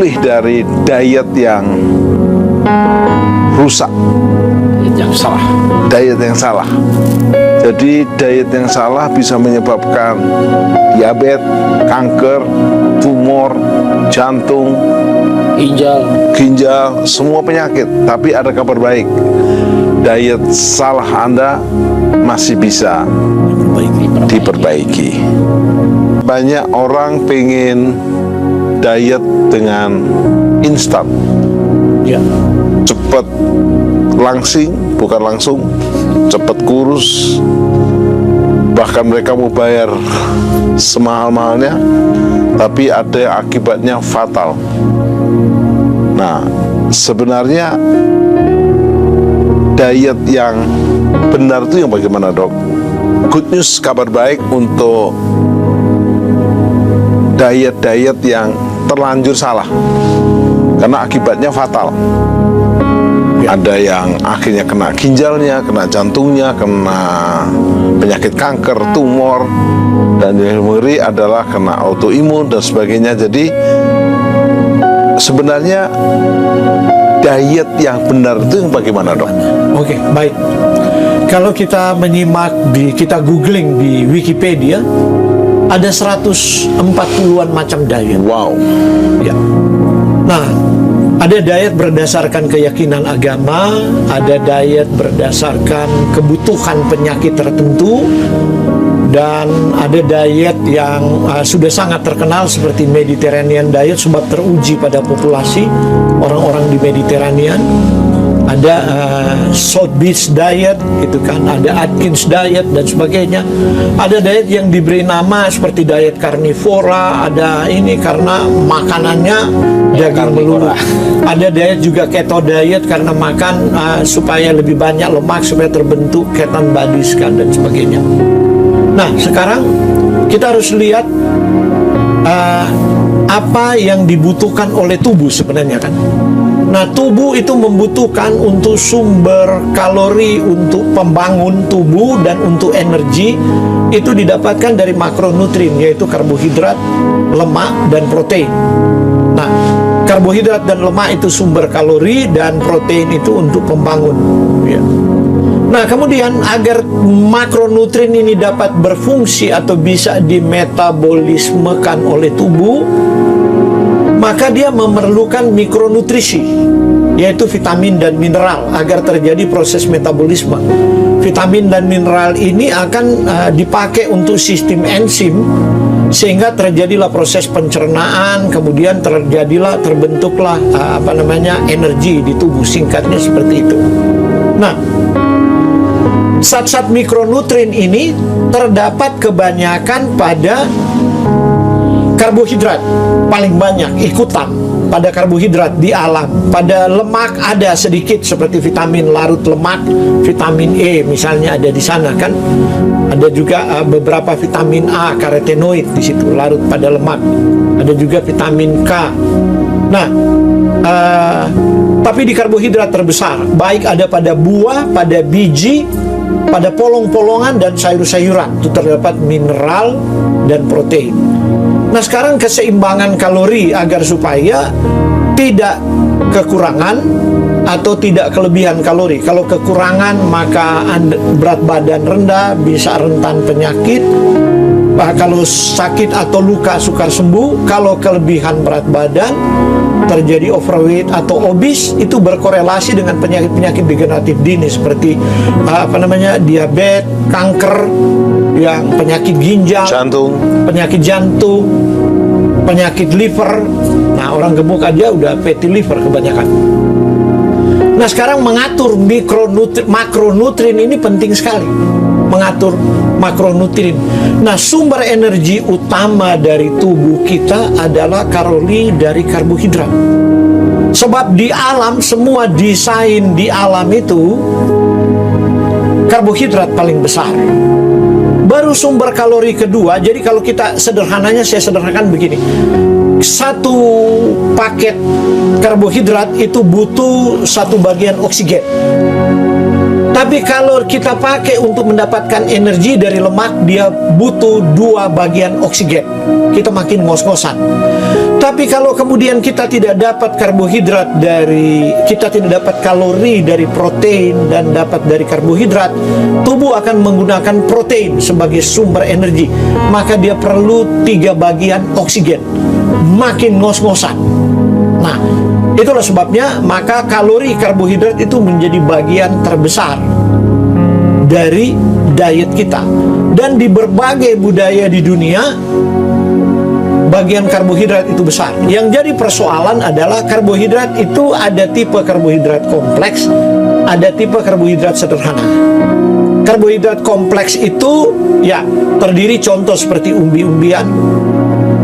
pulih dari diet yang rusak, yang salah. diet yang salah. Jadi diet yang salah bisa menyebabkan diabetes, kanker, tumor, jantung, ginjal, semua penyakit. Tapi ada kabar baik, diet salah Anda masih bisa diperbaiki. Banyak orang pengen diet dengan instan, Ya. cepat langsing, bukan langsung, cepat kurus. Bahkan mereka mau bayar semahal-mahalnya, tapi ada akibatnya fatal. Nah, sebenarnya diet yang benar itu yang bagaimana, Dok? Good news, kabar baik untuk diet-diet yang terlanjur salah, karena akibatnya fatal. Ada yang akhirnya kena ginjalnya, kena jantungnya, kena penyakit kanker, tumor, dan yang ngeri adalah kena autoimun dan sebagainya. Jadi sebenarnya diet yang benar itu yang bagaimana, Dok? Oke, baik. Kalau kita menyimak kita googling di Wikipedia, ada 140-an macam diet. Wow. Ya. Nah, ada diet berdasarkan keyakinan agama, ada diet berdasarkan kebutuhan penyakit tertentu, dan ada diet yang sudah sangat terkenal seperti Mediterranean diet, sebab teruji pada populasi orang-orang di Mediterranean. Ada South Beach diet, gitu kan, ada Atkins diet dan sebagainya. Ada diet yang diberi nama seperti diet karnivora, ada ini karena makanannya daging melulu. Ada diet juga keto diet karena makan supaya lebih banyak lemak supaya terbentuk keton bodies kan, dan sebagainya. Nah, sekarang kita harus lihat apa yang dibutuhkan oleh tubuh sebenarnya kan. Nah, tubuh itu membutuhkan untuk sumber kalori untuk pembangun tubuh dan untuk energi itu didapatkan dari makronutrien, yaitu karbohidrat, lemak, dan protein. Nah, karbohidrat dan lemak itu sumber kalori dan protein itu untuk pembangun, ya. Nah, kemudian agar makronutrien ini dapat berfungsi atau bisa dimetabolismekan oleh tubuh, maka dia memerlukan mikronutrisi, yaitu vitamin dan mineral agar terjadi proses metabolisme. Vitamin dan mineral ini akan dipakai untuk sistem enzim, sehingga terjadilah proses pencernaan, kemudian terbentuklah energi di tubuh, singkatnya seperti itu. Nah, zat-zat mikronutrien ini terdapat kebanyakan pada karbohidrat, paling banyak ikutan pada karbohidrat di alam. Pada lemak ada sedikit seperti vitamin larut lemak, vitamin E misalnya ada di sana kan. Ada juga beberapa vitamin A, karotenoid di situ larut pada lemak. Ada juga vitamin K. Nah, tapi di karbohidrat terbesar, baik ada pada buah, pada biji, pada polong-polongan dan sayur-sayuran, itu terdapat mineral dan protein. Nah, sekarang keseimbangan kalori agar supaya tidak kekurangan atau tidak kelebihan kalori. Kalau kekurangan maka berat badan rendah, bisa rentan penyakit. Kalau sakit atau luka sukar sembuh. Kalau kelebihan berat badan, terjadi overweight atau obes, itu berkorelasi dengan penyakit-penyakit degeneratif dini seperti diabetes, kanker, yang penyakit ginjal, penyakit jantung, penyakit liver. Nah, orang gemuk aja udah fatty liver kebanyakan. Nah, sekarang mengatur makronutrien ini penting sekali. Mengatur makronutrien. Nah, sumber energi utama dari tubuh kita adalah kalori dari karbohidrat. Sebab di alam, semua desain di alam itu karbohidrat paling besar. Baru sumber kalori kedua. Jadi kalau kita sederhananya, saya sederhanakan begini. Satu paket karbohidrat itu butuh satu bagian oksigen. Tapi kalau kita pakai untuk mendapatkan energi dari lemak, dia butuh 2 bagian oksigen. Kita makin ngos-ngosan. Tapi kalau kemudian kita tidak dapat karbohidrat kita tidak dapat kalori dari protein dan dapat dari karbohidrat, tubuh akan menggunakan protein sebagai sumber energi. Maka dia perlu 3 bagian oksigen, makin ngos-ngosan. Nah, itulah sebabnya maka kalori karbohidrat itu menjadi bagian terbesar dari diet kita. Dan di berbagai budaya di dunia, bagian karbohidrat itu besar. Yang jadi persoalan adalah karbohidrat itu ada tipe karbohidrat kompleks, ada tipe karbohidrat sederhana. Karbohidrat kompleks itu ya terdiri contoh seperti umbi-umbian,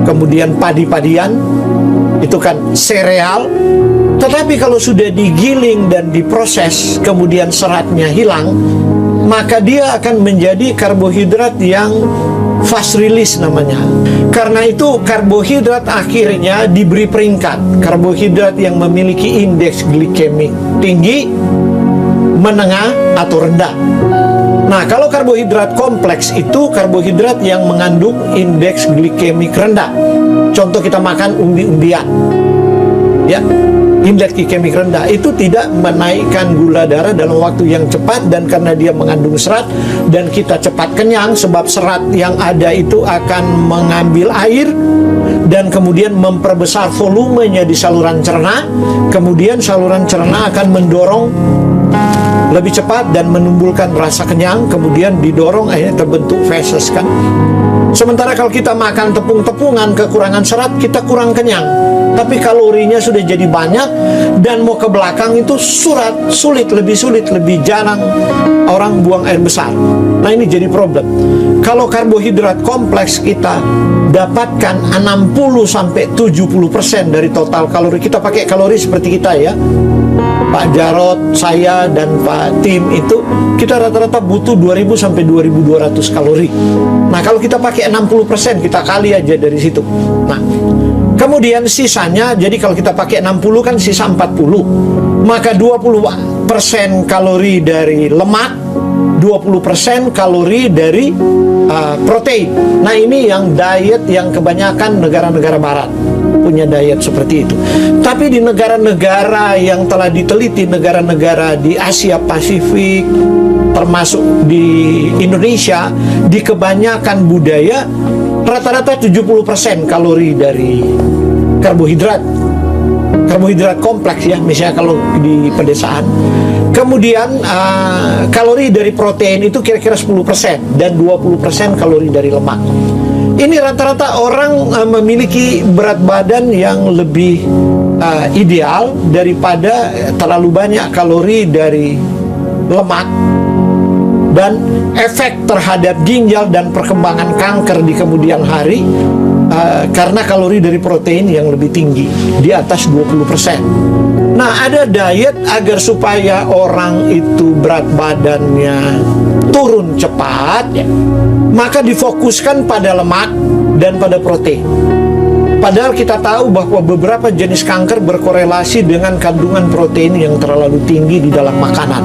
kemudian padi-padian, itu kan sereal. Tetapi kalau sudah digiling dan diproses, kemudian seratnya hilang, maka dia akan menjadi karbohidrat yang fast release namanya. Karena itu karbohidrat akhirnya diberi peringkat. Karbohidrat yang memiliki indeks glikemik tinggi, menengah, atau rendah. Nah, kalau karbohidrat kompleks itu karbohidrat yang mengandung indeks glikemik rendah. Contoh kita makan umbi-umbian, ya, indeks glikemik rendah itu tidak menaikkan gula darah dalam waktu yang cepat, dan karena dia mengandung serat dan kita cepat kenyang, sebab serat yang ada itu akan mengambil air dan kemudian memperbesar volumenya di saluran cerna. Kemudian saluran cerna akan mendorong lebih cepat dan menimbulkan rasa kenyang, kemudian didorong akhirnya terbentuk feses kan. Sementara kalau kita makan tepung-tepungan kekurangan serat, kita kurang kenyang, tapi kalorinya sudah jadi banyak dan mau ke belakang itu sulit, lebih jarang orang buang air besar. Nah, ini jadi problem. Kalau karbohidrat kompleks kita dapatkan 60-70% dari total kalori. Kita pakai kalori seperti kita ya, Pak Jarot, saya, dan Pak Tim itu kita rata-rata butuh 2000-2200 kalori. Nah, kalau kita pakai 60%, kita kali aja dari situ. Nah, kemudian sisanya, jadi kalau kita pakai 60 kan sisa 40. Maka 20% kalori dari lemak, 20% kalori dari protein. Nah, ini yang diet yang kebanyakan negara-negara barat punya diet seperti itu. Tapi di negara-negara yang telah diteliti, negara-negara di Asia Pasifik, termasuk di Indonesia, di kebanyakan budaya rata-rata 70% kalori dari karbohidrat kompleks ya, misalnya kalau di pedesaan. Kemudian kalori dari protein itu kira-kira 10% dan 20% kalori dari lemak. Ini rata-rata orang memiliki berat badan yang lebih ideal daripada terlalu banyak kalori dari lemak, dan efek terhadap ginjal dan perkembangan kanker di kemudian hari karena kalori dari protein yang lebih tinggi, di atas 20%. Nah, ada diet agar supaya orang itu berat badannya turun cepat ya, maka difokuskan pada lemak dan pada protein. Padahal kita tahu bahwa beberapa jenis kanker berkorelasi dengan kandungan protein yang terlalu tinggi di dalam makanan.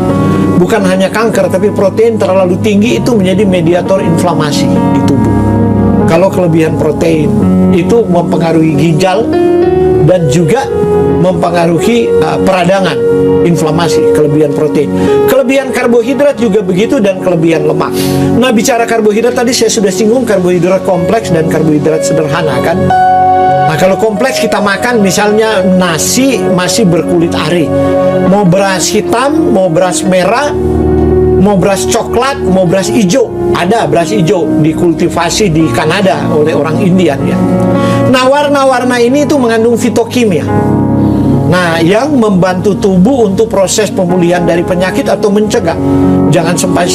Bukan hanya kanker, tapi protein terlalu tinggi itu menjadi mediator inflamasi di tubuh. Kalau kelebihan protein itu mempengaruhi ginjal dan juga mempengaruhi peradangan, inflamasi, kelebihan protein. Kelebihan karbohidrat juga begitu, dan kelebihan lemak. Nah, bicara karbohidrat tadi saya sudah singgung karbohidrat kompleks dan karbohidrat sederhana kan. Nah, kalau kompleks kita makan misalnya nasi masih berkulit ari, mau beras hitam, mau beras merah, mau beras coklat, mau beras hijau. Ada beras hijau dikultivasi di Kanada oleh orang Indian ya. Nah, warna-warna ini itu mengandung fitokimia. Nah, yang membantu tubuh untuk proses pemulihan dari penyakit atau mencegah jangan sampai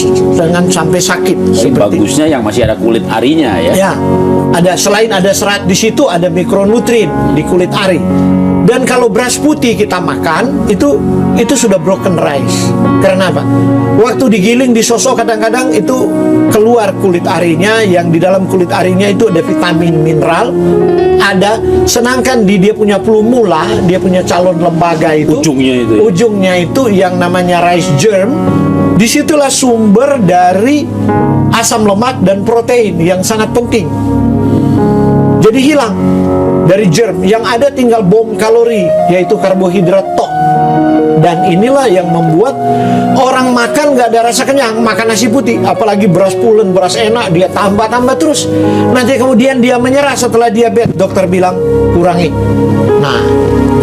sakit. Bagusnya yang masih ada kulit arinya ya. Ya, selain ada serat di situ, ada mikronutrien di kulit ari. Dan kalau beras putih kita makan itu sudah broken rice. Karena apa? Waktu digiling, disosok, kadang-kadang itu keluar kulit arinya, yang di dalam kulit arinya itu ada vitamin, mineral, ada. Sedangkan dia punya plumula, dia punya calon lembaga itu, ujungnya itu yang namanya rice germ. Disitulah sumber dari asam lemak dan protein yang sangat penting. Jadi hilang. dari germ. Yang ada tinggal bom kalori, yaitu karbohidrat tok. Dan inilah yang membuat orang makan nggak ada rasa kenyang. Makan nasi putih, apalagi beras pulen, beras enak, dia tambah-tambah terus. Nanti kemudian dia menyerah setelah diabetes. Dokter bilang kurangi. Nah,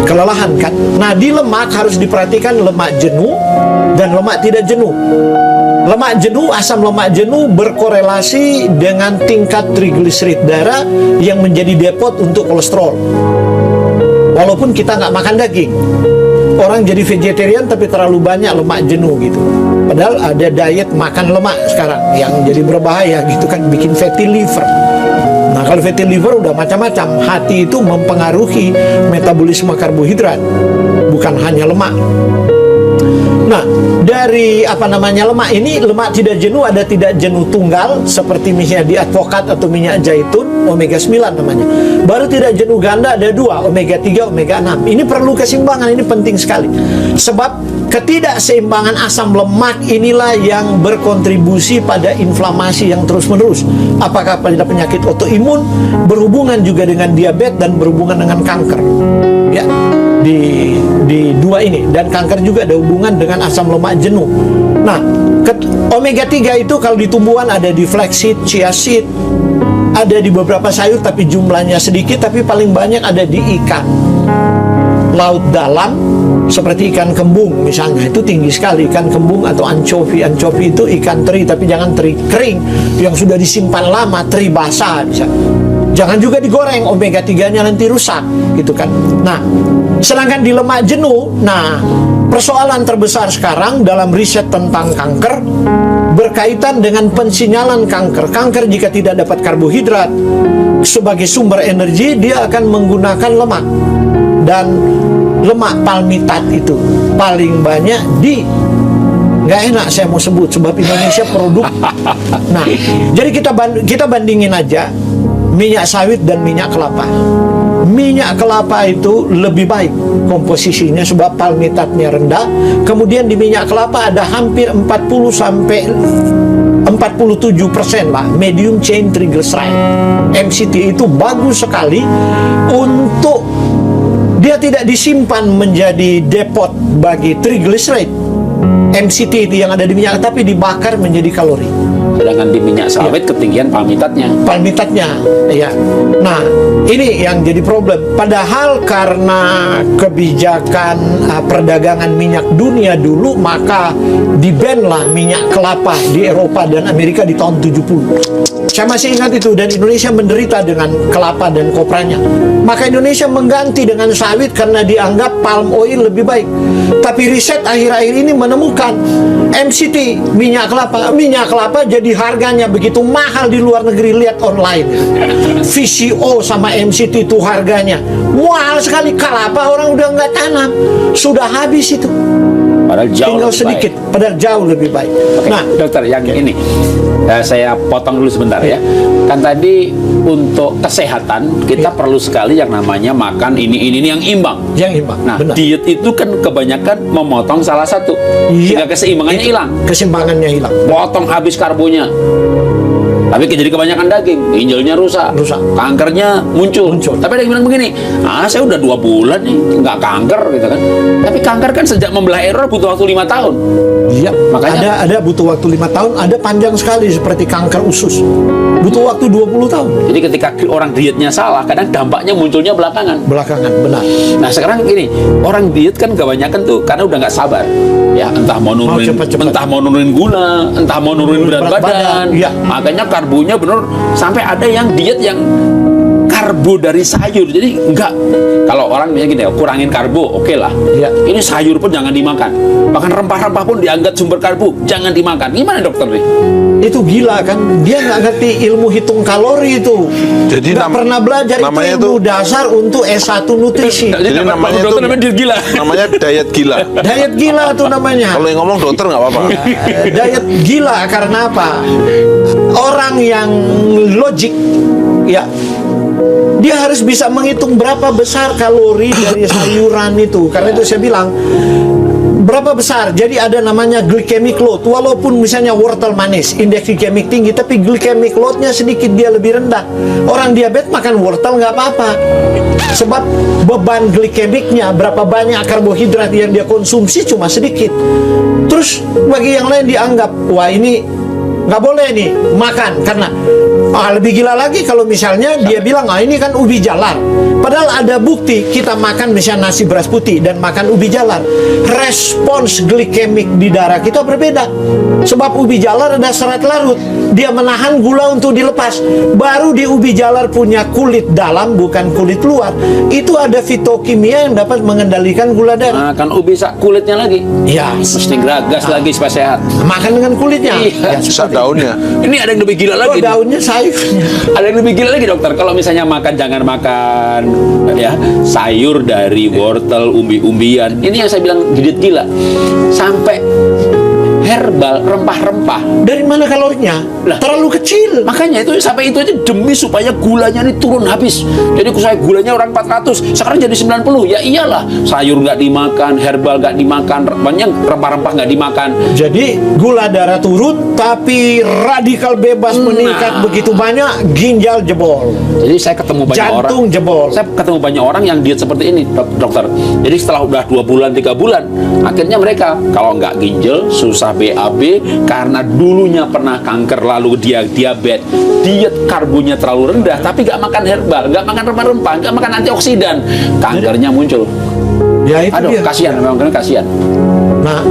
kelelahan kan. Nah, di lemak harus diperhatikan lemak jenuh dan lemak tidak jenuh. Lemak jenuh, asam lemak jenuh berkorelasi dengan tingkat trigliserid darah yang menjadi depot untuk kolesterol. Walaupun kita nggak makan daging, orang jadi vegetarian tapi terlalu banyak lemak jenuh gitu. Padahal ada diet makan lemak sekarang yang jadi berbahaya gitu kan, bikin fatty liver. Nah, kalau fatty liver udah macam-macam. Hati itu mempengaruhi metabolisme karbohidrat, bukan hanya lemak. Nah, dari lemak ini, lemak tidak jenuh ada tidak jenuh tunggal seperti misalnya di advokat atau minyak zaitun, omega 9 namanya. Baru tidak jenuh ganda ada 2, omega 3, omega 6. Ini perlu keseimbangan, ini penting sekali. Sebab ketidakseimbangan asam lemak inilah yang berkontribusi pada inflamasi yang terus-menerus. Apakah pada penyakit autoimun, berhubungan juga dengan diabetes dan berhubungan dengan kanker. Ya. Di dua ini, dan kanker juga ada hubungan dengan asam lemak jenuh. Nah, omega 3 itu kalau di tumbuhan ada di flaxseed, chia seed, ada di beberapa sayur tapi jumlahnya sedikit, tapi paling banyak ada di ikan laut dalam seperti ikan kembung misalnya, itu tinggi sekali ikan kembung atau ancovi. Ancovi itu ikan teri, tapi jangan teri kering yang sudah disimpan lama, teri basah bisa. Jangan juga digoreng, omega 3-nya nanti rusak gitu kan. Nah, sedangkan di lemak jenuh, nah persoalan terbesar sekarang dalam riset tentang kanker berkaitan dengan pensinyalan kanker. Kanker jika tidak dapat karbohidrat sebagai sumber energi, dia akan menggunakan lemak. Dan lemak palmitat itu paling banyak di, nggak enak saya mau sebut sebab Indonesia produk. Nah, jadi kita bandingin aja minyak sawit dan minyak kelapa. Minyak kelapa itu lebih baik komposisinya sebab palmitatnya rendah. Kemudian di minyak kelapa ada hampir 40 sampai 47% lah medium chain triglyceride. MCT itu bagus sekali untuk dia tidak disimpan menjadi depot bagi triglyceride. MCT itu yang ada di minyak tapi dibakar menjadi kalori. Sedangkan di minyak sawit ketinggian palmitatnya. Ya. Nah, ini yang jadi problem. Padahal karena kebijakan perdagangan minyak dunia dulu, maka di-ban-lah minyak kelapa di Eropa dan Amerika di tahun 70. Saya masih ingat itu, dan Indonesia menderita dengan kelapa dan kopranya. Maka Indonesia mengganti dengan sawit karena dianggap palm oil lebih baik. Tapi riset akhir-akhir ini menemukan MCT minyak kelapa jadi harganya begitu mahal di luar negeri. Lihat online, VCO sama MCT itu harganya mahal sekali. Kelapa orang udah nggak tanam, sudah habis itu. Padahal jauh tinggal lebih sedikit, baik. padahal jauh lebih baik. Oke, Nah, dokter, yang ini saya potong dulu sebentar ya. Kan tadi untuk kesehatan kita perlu sekali yang namanya makan ini yang imbang. yang imbang. Nah, Benar. diet itu kan kebanyakan memotong salah satu, Iya. sehingga keseimbangannya hilang. Keseimbangannya hilang. Potong habis karbonya, tapi jadi kebanyakan daging, ginjalnya rusak, kankernya muncul. Tapi ada yang bilang begini, saya udah 2 bulan nih nggak kanker gitu kan. Tapi kanker kan sejak membelah error butuh waktu 5 tahun. Iya, Makanya- ada butuh waktu 5 tahun, ada panjang sekali seperti kanker usus. Butuh waktu 20 tahun. Jadi ketika orang dietnya salah, kadang dampaknya munculnya belakangan. Belakangan, benar. Nah sekarang gini, orang diet kan kebanyakan tuh karena udah nggak sabar, ya entah mau nurunin, cepat-cepat. entah mau nurunin gula, entah mau nurunin berat badan. Iya. Makanya karbonya bener, sampai ada yang diet yang karbo dari sayur. Jadi enggak, kalau orang misalnya gini, kurangin karbo, oke lah. Iya. Ini sayur pun jangan dimakan. Bahkan rempah-rempah pun dianggap sumber karbo, jangan dimakan. Gimana dokter nih? Itu gila kan, dia nggak ngerti ilmu hitung kalori itu. Jadi nggak pernah belajar itu namanya ilmu dasar untuk S1 nutrisi. Jadi namanya dokter itu- namanya diet gila. Namanya diet gila. Diet gila tuh namanya. Kalau yang ngomong dokter nggak apa-apa. Diet gila karena apa? Orang yang logik, ya dia harus bisa menghitung berapa besar kalori dari sayuran itu. Karena itu saya bilang, berapa besar? Jadi ada namanya glycemic load. Walaupun misalnya wortel manis, indeks glikemik tinggi, tapi glycemic loadnya sedikit dia lebih rendah. Orang diabetes makan wortel nggak apa-apa, sebab beban glikemiknya, berapa banyak karbohidrat yang dia konsumsi cuma sedikit. Terus bagi yang lain dianggap, wah ini nggak boleh nih makan, karena lebih gila lagi kalau misalnya dia bilang, ini kan ubi jalar. Padahal ada bukti kita makan misalnya nasi beras putih dan makan ubi jalar, respons glikemik di darah kita berbeda. Sebab ubi jalar ada serat larut, dia menahan gula untuk dilepas. Baru di ubi jalar punya kulit dalam, bukan kulit luar, itu ada fitokimia yang dapat mengendalikan gula darah. Makan ubi kulitnya lagi. Ya, Mesti geragas lagi supaya sehat. makan dengan kulitnya. Iya. Ya, Bisa seperti daunnya. Ini ada yang lebih gila lagi. nih. daunnya, sayurnya. Ada yang lebih gila lagi, dokter. Kalau misalnya jangan makan ya sayur dari wortel, umbi-umbian. Ini yang saya bilang gigit gila. Sampai herbal, rempah-rempah. Dari mana kalorinya? Lah. Terlalu kecil. Makanya itu sampai itu aja demi supaya gulanya ini turun habis. Jadi saya gulanya orang 400, sekarang jadi 90. Ya iyalah, sayur nggak dimakan, herbal nggak dimakan, banyak rempah-rempah nggak dimakan. Jadi gula darah turun, tapi radikal bebas meningkat begitu banyak, ginjal jebol, Jadi saya ketemu banyak orang. jantung jebol. Saya ketemu banyak orang yang diet seperti ini, dokter. Jadi setelah udah 2 bulan, 3 bulan, akhirnya mereka kalau nggak ginjal, susah BAB, karena dulunya pernah kanker lalu dia diabetes, diet karbonya terlalu rendah, tapi nggak makan herbal, nggak makan rempah-rempah, nggak makan antioksidan, kankernya muncul. Ya itu Aduh, dia. kasihan, memang kasihan. Nah,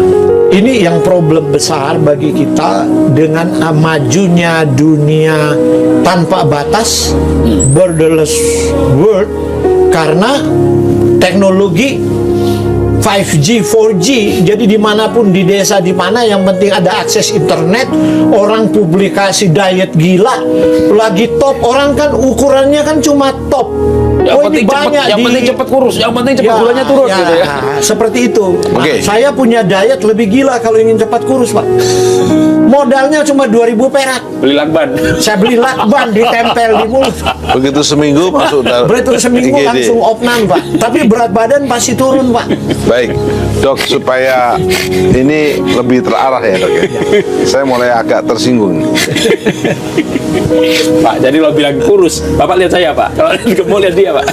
ini yang problem besar bagi kita dengan majunya dunia tanpa batas, borderless world, karena teknologi 5G, 4G, jadi dimanapun di desa, di mana yang penting ada akses internet, orang publikasi diet gila, lagi top, orang kan ukurannya kan cuma top. Yang Oh, penting ini cepet, banyak yang penting cepet kurus, yang penting cepet gulanya turun gitu ya. Seperti itu. Nah, Oke. saya punya diet lebih gila kalau ingin cepat kurus, Pak. Modalnya cuma 2.000 perak. Beli lakban. Saya beli lakban ditempel di mulut. Begitu seminggu masuk Begitu seminggu IGD. langsung opnam, Pak. Tapi berat badan pasti turun, Pak. Baik, dok, supaya ini lebih terarah ya, dok ya. Saya mulai agak tersinggung. Pak, jadi lo bilang kurus, Bapak lihat saya, Pak. Kalau gemuk lihat dia, Pak.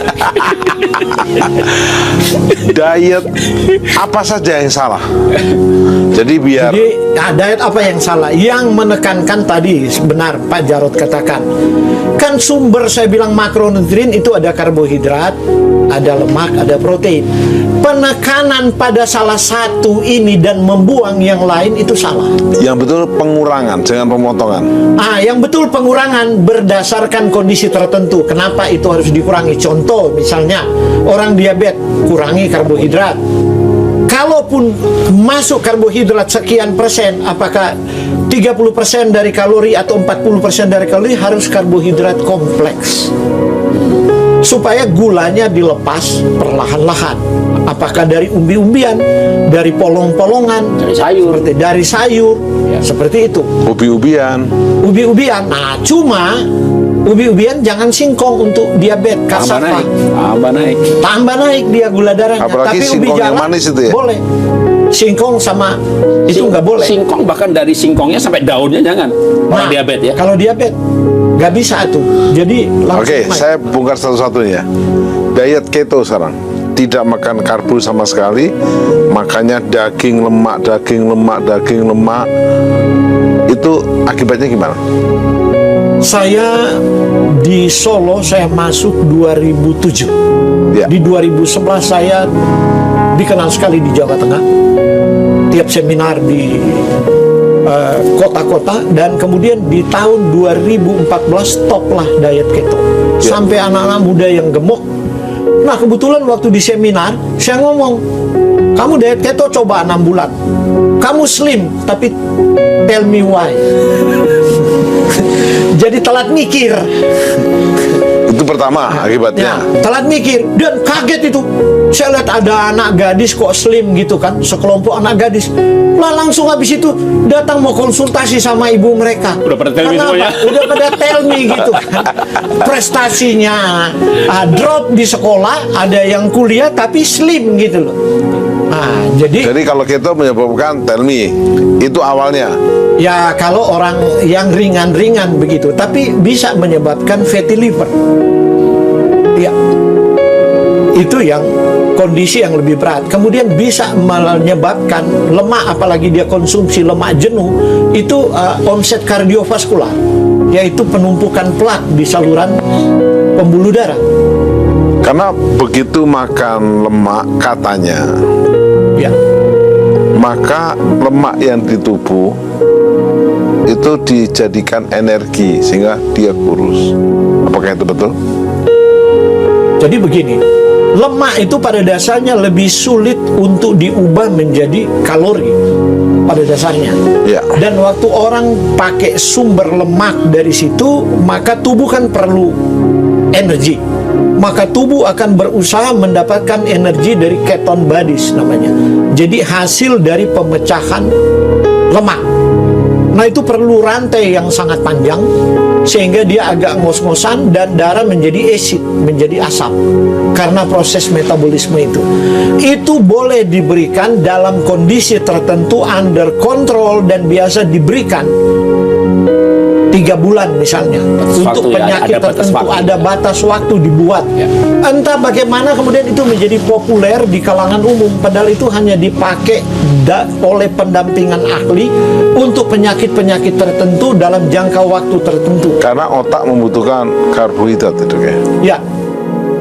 Diet apa saja yang salah? Jadi biar Jadi, diet apa yang salah? Yang menekankan tadi, benar Pak Jarod katakan. Kan sumber saya bilang makronutrien itu ada karbohidrat, ada lemak, ada protein. Penekanan pada salah satu ini dan membuang yang lain itu salah. yang betul pengurangan, jangan pemotongan. Yang betul pengurangan berdasarkan kondisi tertentu. Kenapa itu harus dikurangi? Contoh, misalnya orang diabetes, kurangi karbohidrat. Kalaupun masuk karbohidrat sekian persen, apakah 30% dari kalori atau 40% dari kalori harus karbohidrat kompleks, supaya gulanya dilepas perlahan-lahan. Apakah dari umbi-umbian, dari polong-polongan, Dari sayur. dari sayur, seperti itu. Ubi-ubian, Ubi-ubian. Nah, cuma ubi-ubian jangan singkong untuk diabetes. Tambah Kasapa. naik. Tambah naik. Tambah naik dia gula darahnya. Apalagi Tapi ubi singkong yang jalan manis itu ya? boleh. Singkong sama itu nggak boleh. Singkong, bahkan dari singkongnya sampai daunnya jangan. Orang Nah, diabetes ya. Kalau diabetes nggak bisa tuh. Jadi langsung Oke, naik. saya bongkar satu-satunya. Diet keto sekarang. Tidak makan karbo sama sekali, makanya daging lemak, daging lemak, daging lemak. Itu akibatnya gimana? Saya di Solo saya masuk 2007. Ya. Di 2011 saya dikenal sekali di Jawa Tengah. Tiap seminar di kota-kota, dan kemudian di tahun 2014 stoplah diet keto. Ya. Sampai anak-anak muda yang gemuk. Nah, kebetulan waktu di seminar saya ngomong, kamu diet keto coba 6 bulan. Kamu slim, tapi tell me why. Jadi telat mikir. Itu pertama akibatnya. Ya, telat mikir dan kaget itu. Saya lihat ada anak gadis kok slim gitu kan, sekelompok anak gadis. Lah langsung habis itu datang mau konsultasi sama ibu mereka. Udah pada tell me Kenapa? semuanya. Udah pada tell me gitu kan. Prestasinya drop di sekolah, ada yang kuliah tapi slim gitu loh. Nah, Jadi kalau keto menyebabkan tell me, itu awalnya. ya kalau orang yang ringan-ringan begitu, tapi bisa menyebabkan fatty liver. Ya, itu yang kondisi yang lebih berat. Kemudian bisa menyebabkan lemak, apalagi dia konsumsi lemak jenuh, itu onset kardiovaskular, yaitu penumpukan plak di saluran pembuluh darah. Karena begitu makan lemak katanya, Ya, maka lemak yang di tubuh itu dijadikan energi sehingga dia kurus. Apakah itu betul? jadi begini, lemak itu pada dasarnya lebih sulit untuk diubah menjadi kalori pada dasarnya. Ya. Dan waktu orang pakai sumber lemak dari situ, maka tubuh kan perlu energi. Maka tubuh akan berusaha mendapatkan energi dari keton bodies namanya. Jadi hasil dari pemecahan lemak. Nah, itu perlu rantai yang sangat panjang sehingga dia agak ngos-ngosan dan darah menjadi acid, menjadi asam karena proses metabolisme itu. Itu boleh diberikan dalam kondisi tertentu under control dan biasa diberikan 3 bulan misalnya. Untuk waktu, ya, penyakit ada batas tertentu waktu. ada batas waktu dibuat. Ya. Entah bagaimana kemudian itu menjadi populer di kalangan umum, padahal itu hanya dipakai oleh pendampingan ahli untuk penyakit-penyakit tertentu dalam jangka waktu tertentu. Karena otak membutuhkan karbohidrat itu kayak. Ya,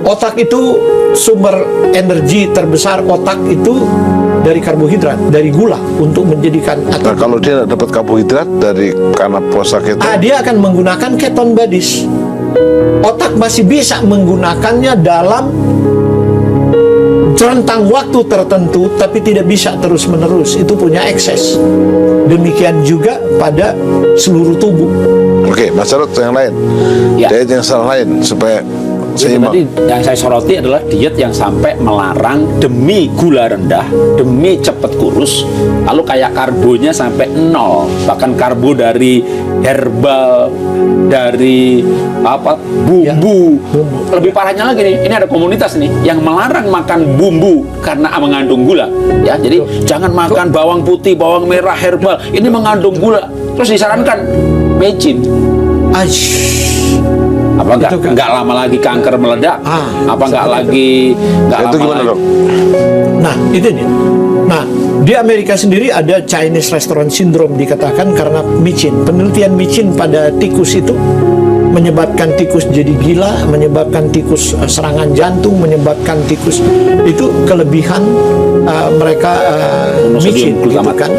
otak itu sumber energi terbesar otak itu dari karbohidrat, dari gula untuk menjadikan. Nah, kalau dia tidak dapat karbohidrat karena puasa keto, Dia akan menggunakan keton bodies. Otak masih bisa menggunakannya dalam rentang waktu tertentu, tapi tidak bisa terus-menerus. Itu punya ekses. Demikian juga pada seluruh tubuh. Oke, Mas Jarod yang lain, Ya. diet yang salah lain supaya Jadi seimbang. tadi yang saya soroti adalah diet yang sampai melarang demi gula rendah, demi cepat kurus, lalu kayak karbonya sampai 0, bahkan karbo dari herbal, dari bumbu. Ya, bumbu. Lebih parahnya lagi nih, ini ada komunitas nih yang melarang makan bumbu karena mengandung gula. Ya, jadi jangan makan bawang putih, bawang merah, herbal, ini mengandung gula. Terus disarankan mecin. Apa Itu kan- nggak lama lagi kanker meledak? Apa nggak lagi nggak Itu lama gimana, lagi? Dok? Nah, itu dia. Nah, di Amerika sendiri ada Chinese Restaurant Syndrome dikatakan karena micin. Penelitian micin pada tikus itu menyebabkan tikus jadi gila, menyebabkan tikus serangan jantung, menyebabkan tikus itu kelebihan mereka micin gitu glutamat. kan,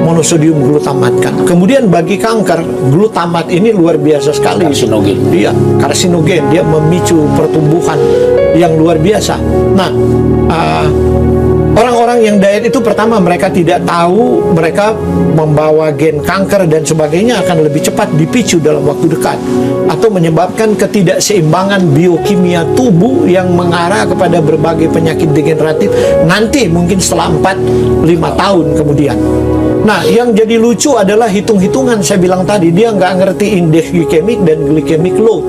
monosodium glutamat kan. Kemudian bagi kanker, glutamat ini luar biasa sekali. Karsinogen. Dia karsinogen, dia memicu pertumbuhan yang luar biasa. Nah, orang-orang yang diet itu pertama mereka tidak tahu mereka membawa gen kanker dan sebagainya akan lebih cepat dipicu dalam waktu dekat atau menyebabkan ketidakseimbangan biokimia tubuh yang mengarah kepada berbagai penyakit degeneratif nanti mungkin setelah 4-5 tahun kemudian. Nah, yang jadi lucu adalah hitung-hitungan saya bilang tadi, dia nggak ngerti indeks glikemik dan glikemik load.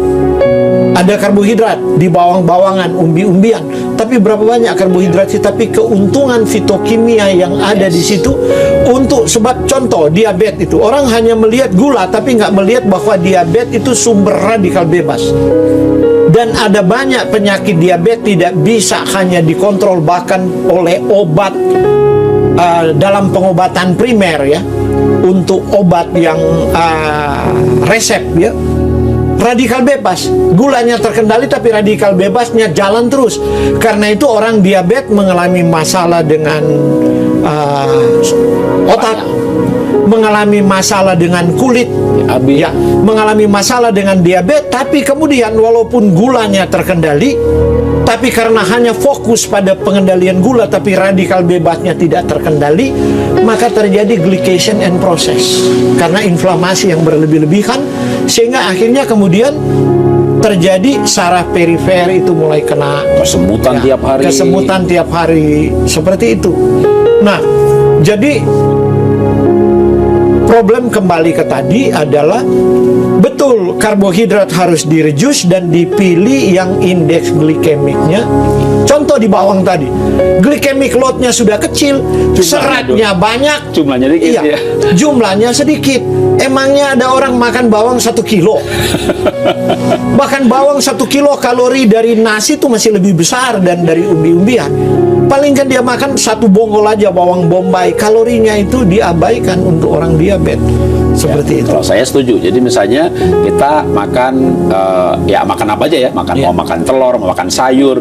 Ada karbohidrat di bawang-bawangan, umbi-umbian, tapi berapa banyak karbohidrat sih? Tapi keuntungan fitokimia yang ada di situ untuk sebab contoh diabetes itu orang hanya melihat gula tapi nggak melihat bahwa diabetes itu sumber radikal bebas. Dan ada banyak penyakit diabetes tidak bisa hanya dikontrol bahkan oleh obat dalam pengobatan primer ya, untuk obat yang resep ya. Radikal bebas, gulanya terkendali tapi radikal bebasnya jalan terus. Karena itu orang diabetes mengalami masalah dengan otak, mengalami masalah dengan kulit, ya, mengalami masalah dengan diabetes. Tapi kemudian walaupun gulanya terkendali, tapi karena hanya fokus pada pengendalian gula tapi radikal bebasnya tidak terkendali, maka terjadi glycation and process karena inflamasi yang berlebih-lebihan, sehingga akhirnya kemudian terjadi saraf perifer itu mulai kena Kesemutan tiap hari. kesemutan tiap hari, seperti itu. Nah, jadi problem kembali ke tadi adalah betul karbohidrat harus direduce dan dipilih yang indeks glikemiknya. Contoh di bawang tadi, glikemik loadnya sudah kecil, seratnya banyak, Jumlahnya dikit iya, ya. jumlahnya sedikit. Emangnya ada orang makan bawang 1 kilo? Bahkan bawang 1 kilo kalori dari nasi itu masih lebih besar dan dari umbi-umbian. Paling kan dia makan 1 bonggol aja bawang bombay, kalorinya itu diabaikan untuk orang diabetes. Seperti itu. Kalau saya setuju. Jadi misalnya kita makan ya makan apa aja ya, mau makan telur, mau makan sayur,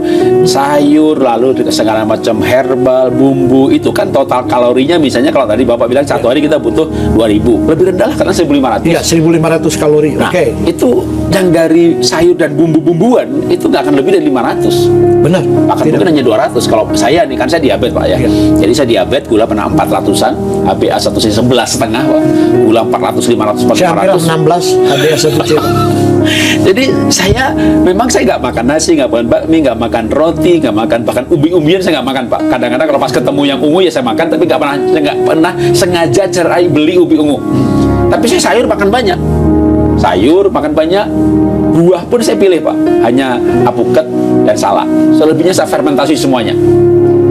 lalu segala macam herbal, bumbu, itu kan total kalorinya misalnya kalau tadi Bapak bilang satu hari kita butuh 2.000, lebih rendah lah karena 1.500. Iya, 1.500 kalori. Nah, Oke. itu yang dari sayur dan bumbu-bumbuan itu nggak akan lebih dari 500. Benar. Bahkan Tidak. mungkin hanya 200. Kalau saya nih, kan saya diabetes Pak ya. Iya. Jadi saya diabetes, gula pernah 400-an, HbA1c 11,5 Pak. Gula 400, 500, Saya hampir 500. 16 HbA1c. Jadi memang saya nggak makan nasi, nggak makan bakmi, nggak makan roti, nggak makan bahkan umbi-umbian saya nggak makan Pak. Kadang-kadang kalau pas ketemu yang ungu ya saya makan, tapi saya nggak pernah sengaja cerai beli ubi ungu. Tapi saya sayur makan banyak. Sayur makan banyak, buah pun saya pilih Pak, hanya apukat dan salak. Selebihnya saya fermentasi semuanya.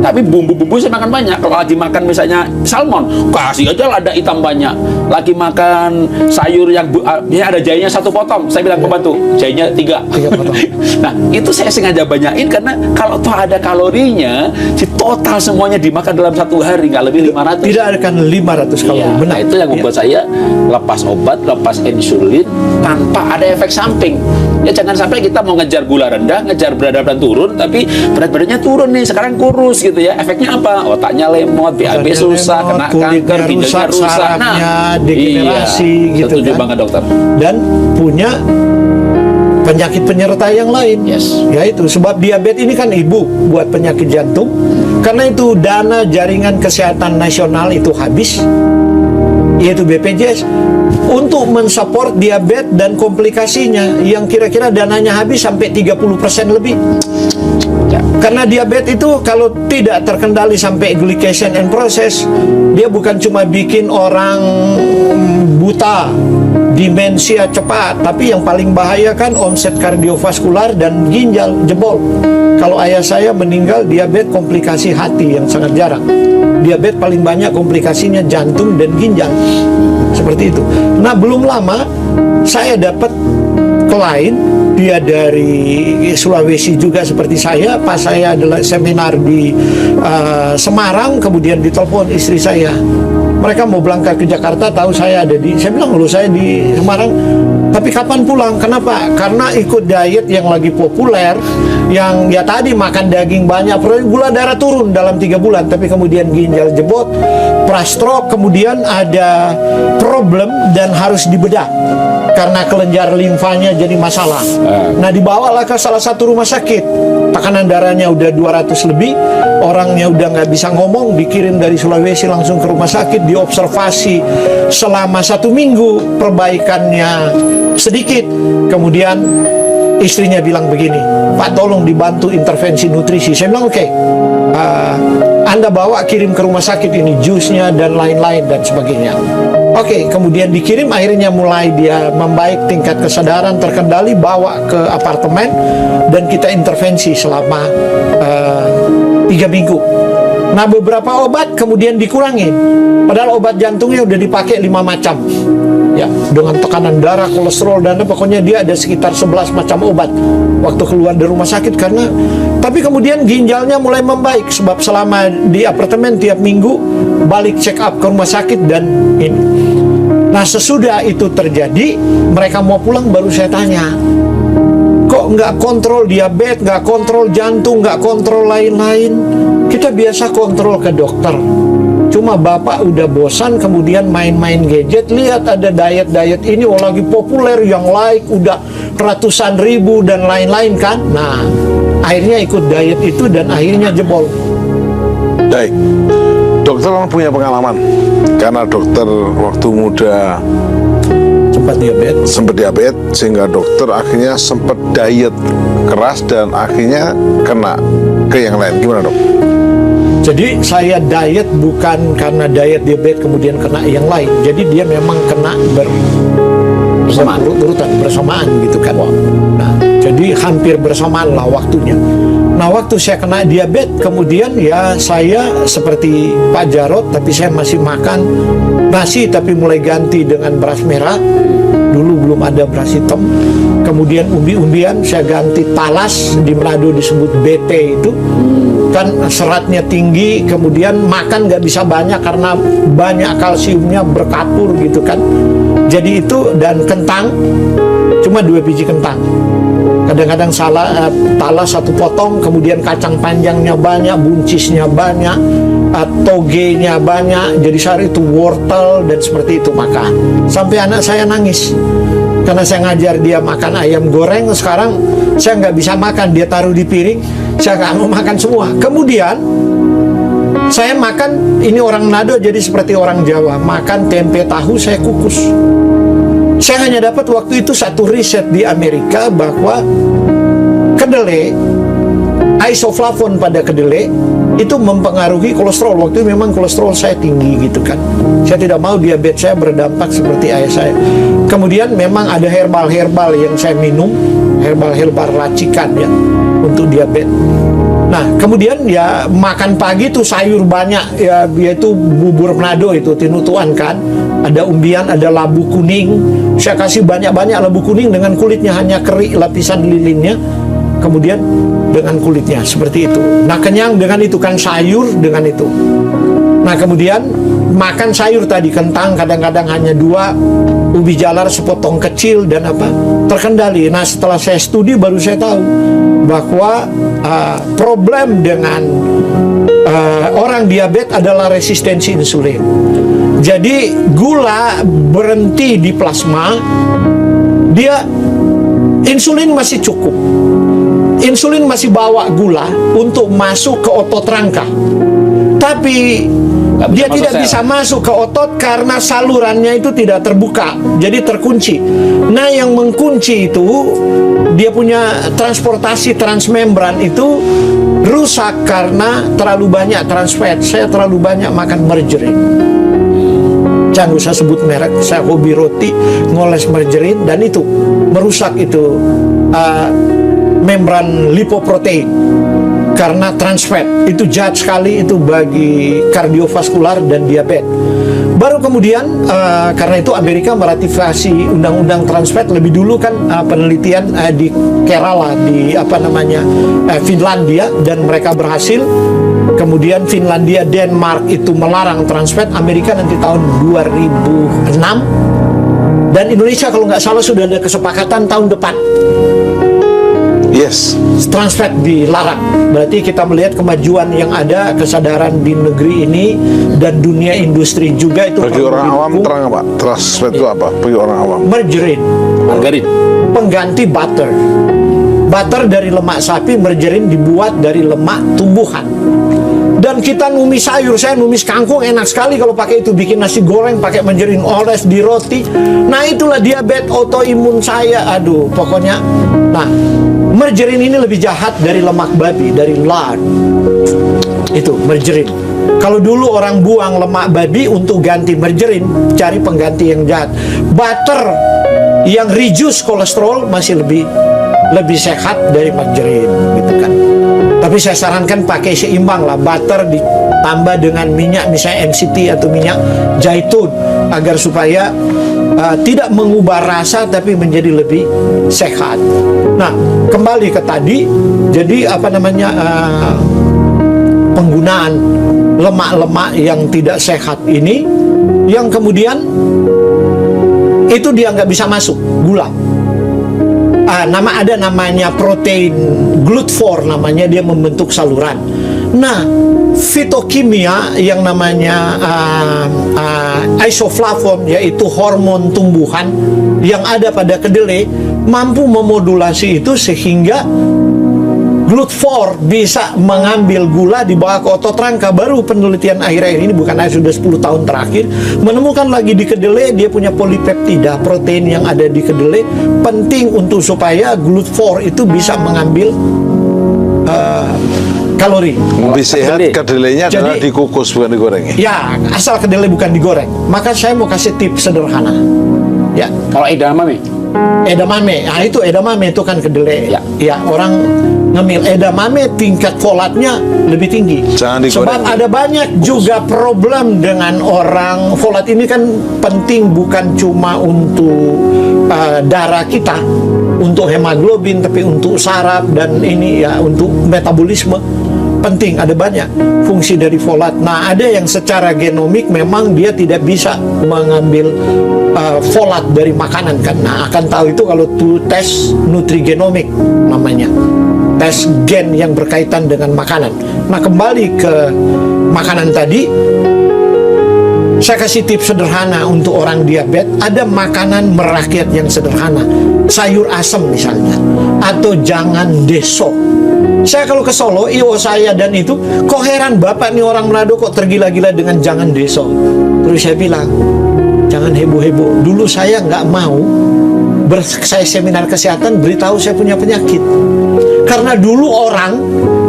Tapi bumbu-bumbu saya makan banyak. Kalau lagi makan misalnya salmon, kasih aja lada hitam banyak. Lagi makan sayur yang ada jahenya 1 potong, saya bilang pembantu, jahenya 3 potong. Nah, itu saya sengaja banyakin karena kalau toh ada kalorinya, si total semuanya dimakan dalam 1 hari, nggak lebih 500. Tidak akan 500 kalori. Iya, Benar. nah itu yang membuat saya lepas obat, lepas insulin tanpa ada efek samping. Ya jangan sampai kita mau ngejar gula rendah, ngejar berat badan turun, tapi berat badannya turun nih, sekarang kurus gitu ya. Efeknya apa? Otaknya lemot, BAB susah, kena kanker, ginjalnya rusak. sarafnya degenerasi, iya, gitu setuju kan. banget dokter. Dan punya penyakit penyerta yang lain. Yes. Yaitu sebab diabetes ini kan ibu buat penyakit jantung. Karena itu dana jaringan kesehatan nasional itu habis, yaitu BPJS, untuk mensupport diabetes dan komplikasinya yang kira-kira dananya habis sampai 30% lebih. Ya. Karena diabetes itu kalau tidak terkendali sampai glycation and process, dia bukan cuma bikin orang buta, demensia cepat, tapi yang paling bahaya kan onset kardiovaskular dan ginjal jebol. Kalau ayah saya meninggal diabetes komplikasi hati yang sangat jarang. Diabetes paling banyak komplikasinya jantung dan ginjal. Seperti itu. Nah, belum lama saya dapat klien, dia dari Sulawesi juga seperti saya. Pas saya adalah seminar di Semarang, kemudian ditelepon istri saya. Mereka mau berangkat ke Jakarta, tahu saya ada di, saya bilang, loh saya di Semarang, tapi kapan pulang? Kenapa? Karena ikut diet yang lagi populer, yang ya tadi makan daging banyak, gula darah turun dalam 3 bulan, tapi kemudian ginjal jebot, prastrok, kemudian ada problem dan harus dibedah karena kelenjar limfanya jadi masalah. Nah, dibawalah ke salah satu rumah sakit. Tekanan darahnya udah 200 lebih, orangnya udah nggak bisa ngomong, dikirim dari Sulawesi langsung ke rumah sakit, diobservasi selama 1 minggu, perbaikannya sedikit. Kemudian istrinya bilang begini, Pak tolong dibantu intervensi nutrisi. Saya bilang oke, Anda bawa kirim ke rumah sakit ini jusnya dan lain-lain dan sebagainya. Oke, kemudian dikirim, akhirnya mulai dia membaik, tingkat kesadaran terkendali, bawa ke apartemen dan kita intervensi selama 3 minggu. Nah, beberapa obat kemudian dikurangin, padahal obat jantungnya udah dipakai 5 macam ya, dengan tekanan darah, kolesterol, dan pokoknya dia ada sekitar 11 macam obat waktu keluar dari rumah sakit. Karena tapi kemudian ginjalnya mulai membaik sebab selama di apartemen tiap minggu balik check up ke rumah sakit dan ini. Nah, sesudah itu terjadi, mereka mau pulang, baru saya tanya, kok nggak kontrol diabetes, nggak kontrol jantung, nggak kontrol lain-lain? Kita biasa kontrol ke dokter. Cuma bapak udah bosan kemudian main-main gadget. Lihat ada diet-diet ini, oh lagi populer, yang like udah ratusan ribu dan lain-lain kan. Nah, akhirnya ikut diet itu dan akhirnya jebol. Baik, dokter kan punya pengalaman karena dokter waktu muda sempat diabetes. Sempat diabetes sehingga dokter akhirnya sempat diet keras dan akhirnya kena ke yang lain. Gimana, Dok? Jadi saya diet bukan karena diet diabetes kemudian kena yang lain. Jadi dia memang kena bersamaan gitu kan. Nah, jadi hampir bersamaan lah waktunya. Nah, waktu saya kena diabetes, kemudian ya saya seperti Pak Jarod, tapi saya masih makan nasi tapi mulai ganti dengan beras merah. Dulu belum ada beras hitam. Kemudian umbi-umbian saya ganti talas, di Manado disebut BT itu. Kan seratnya tinggi, kemudian makan nggak bisa banyak karena banyak kalsiumnya berkapur gitu kan. Jadi itu, dan kentang cuma 2 biji kentang. Kadang-kadang talas 1 potong, kemudian kacang panjangnya banyak, buncisnya banyak, togenya banyak. Jadi sehari itu wortel dan seperti itu makan. Sampai anak saya nangis karena saya ngajar dia makan ayam goreng. Sekarang saya nggak bisa makan, dia taruh di piring, saya nggak mau makan semua. Kemudian saya makan, ini orang Manado jadi seperti orang Jawa, makan tempe tahu saya kukus. Saya hanya dapat waktu itu satu riset di Amerika bahwa kedelai, isoflavon pada kedelai itu mempengaruhi kolesterol. Waktu itu memang kolesterol saya tinggi gitu kan. Saya tidak mau diabetes saya berdampak seperti ayah saya. Kemudian memang ada herbal-herbal yang saya minum, herbal-herbal racikan ya untuk diabetes. Nah, kemudian ya makan pagi tuh sayur banyak ya, yaitu bubur Manado itu tinutuan kan. Ada umbian, ada labu kuning. Saya kasih banyak-banyak labu kuning dengan kulitnya hanya kering, lapisan lilinnya. Kemudian dengan kulitnya seperti itu. Nah, kenyang dengan itu kan, sayur dengan itu. Nah, kemudian makan sayur tadi, kentang kadang-kadang hanya 2, ubi jalar sepotong kecil dan terkendali. Nah, setelah saya studi baru saya tahu bahwa problem dengan orang diabetes adalah resistensi insulin. Jadi gula berhenti di plasma, dia insulin masih cukup. Insulin masih bawa gula untuk masuk ke otot rangka. Tapi dia tidak bisa masuk ke otot karena salurannya itu tidak terbuka, jadi terkunci. Nah, yang mengunci itu dia punya transportasi transmembran itu rusak karena terlalu banyak trans fat. Saya terlalu banyak makan margarine. Jangan usah sebut merek, saya hobi roti, ngoles margarine, dan itu merusak itu membran lipoprotein karena trans fat. Itu jahat sekali itu bagi kardiovaskular dan diabetes. Baru kemudian karena itu Amerika meratifikasi undang-undang trans fat. Lebih dulu kan penelitian di Kerala, di Finlandia, dan mereka berhasil. Kemudian Finlandia, Denmark itu melarang trans fat. Amerika nanti tahun 2006, dan Indonesia kalau nggak salah sudah ada kesepakatan tahun depan. Yes. Trans fat dilarang. Berarti kita melihat kemajuan yang ada, kesadaran di negeri ini dan dunia industri juga itu. Bagi orang awam terang apa? Trans fat itu apa? Bagi orang awam. Margarine. Pengganti butter. Butter dari lemak sapi, margarine dibuat dari lemak tumbuhan. Dan kita numis sayur, saya numis kangkung enak sekali kalau pakai itu, bikin nasi goreng pakai margarine, oles di roti. Nah, itulah diabetes autoimun saya. Aduh, pokoknya. Nah, margarine ini lebih jahat dari lemak babi, dari lard. Itu margarine. Kalau dulu orang buang lemak babi untuk ganti margarine, cari pengganti yang jahat. Butter yang reduce kolesterol masih lebih sehat dari margarine, gitu kan. Tapi saya sarankan pakai seimbang lah, butter ditambah dengan minyak misalnya MCT atau minyak zaitun, agar supaya tidak mengubah rasa tapi menjadi lebih sehat. Nah, kembali ke tadi, jadi penggunaan lemak-lemak yang tidak sehat ini, yang kemudian itu dia nggak bisa masuk gula. Ada namanya protein GLUT4 namanya, dia membentuk saluran. Nah, fitokimia yang namanya isoflavon, yaitu hormon tumbuhan yang ada pada kedelai, mampu memodulasi itu sehingga GLUT4 bisa mengambil gula dibawa ke otot rangka. Baru penelitian akhir-akhir ini, bukan sudah 10 tahun terakhir, menemukan lagi di kedelai dia punya polipeptida, protein yang ada di kedelai penting untuk supaya GLUT4 itu bisa mengambil kalori. Lebih sehat kedelainya adalah Jadi, dikukus bukan digoreng. Ya, asal kedelai bukan digoreng. Maka saya mau kasih tips sederhana. Ya, Kalau edamame, edamame, nah itu edamame itu kan kedelai. Ya. Ya, orang ngemil edamame tingkat folatnya lebih tinggi. Jangan digoreng. Sebab ada banyak juga problem dengan orang. Folat ini kan penting bukan cuma untuk darah kita, untuk hemoglobin, tapi untuk saraf dan ini ya untuk metabolisme. Penting, ada banyak fungsi dari folat. Nah, ada yang secara genomik memang dia tidak bisa mengambil folat dari makanan kan. Nah, akan tahu itu kalau tuh tes nutrigenomik namanya. Tes gen yang berkaitan dengan makanan. Nah, kembali ke makanan tadi, saya kasih tips sederhana untuk orang diabetes. Ada makanan merakyat yang sederhana. Sayur asem misalnya. Atau jangan deso. Saya kalau ke Solo, IO saya dan itu, kok heran Bapak nih orang Manado kok tergila-gila dengan jangan deso. Terus saya bilang, jangan heboh-heboh. Dulu saya nggak mau, saya seminar kesehatan, beritahu saya punya penyakit. Karena dulu orang,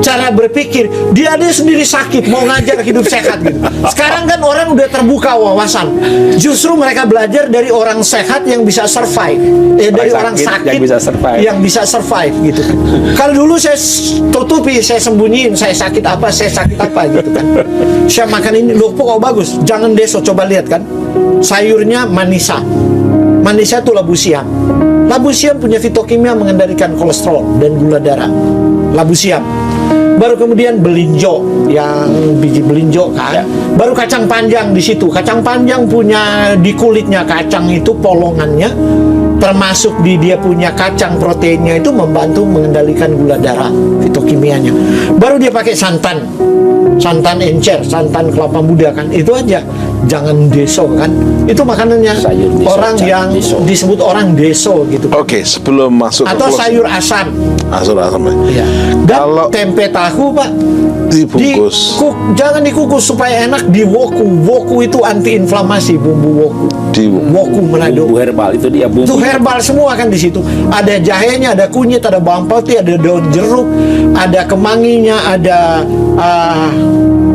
cara berpikir, dia sendiri sakit, mau ngajar hidup sehat gitu. Sekarang kan orang udah terbuka wawasan. Justru mereka belajar dari orang sehat yang bisa survive. Dari orang sakit yang bisa survive gitu. Kalau dulu saya tutupi, saya sembunyiin, saya sakit apa gitu kan. Saya makan ini, loh kok bagus, jangan deso, coba lihat kan. Sayurnya manisa. Manisa itu labu siam. Labu siam punya fitokimia mengendalikan kolesterol dan gula darah. Labu siam. Baru kemudian belinjo, yang biji belinjo kan. Ya. Baru kacang panjang di situ. Kacang panjang punya di kulitnya kacang itu polongannya, termasuk di dia punya kacang proteinnya itu membantu mengendalikan gula darah, fitokimianya. Baru dia pakai santan encer, santan kelapa muda kan. Itu aja. Jangan deso kan. Itu makanannya deso, orang yang deso. Disebut orang deso gitu. Oke, sebelum masuk atau ke sayur asam. Sayur asam ya. Dan kalau tempe tahu Pak dibungkus, jangan dikukus supaya enak, di woku. Woku itu anti-inflamasi, bumbu woku. Di woku Manado. Bumbu herbal itu dia bumbu. Itu herbal semua kan di situ. Ada jahenya, ada kunyit, ada bawang putih, ada daun jeruk, ada kemanginya, ada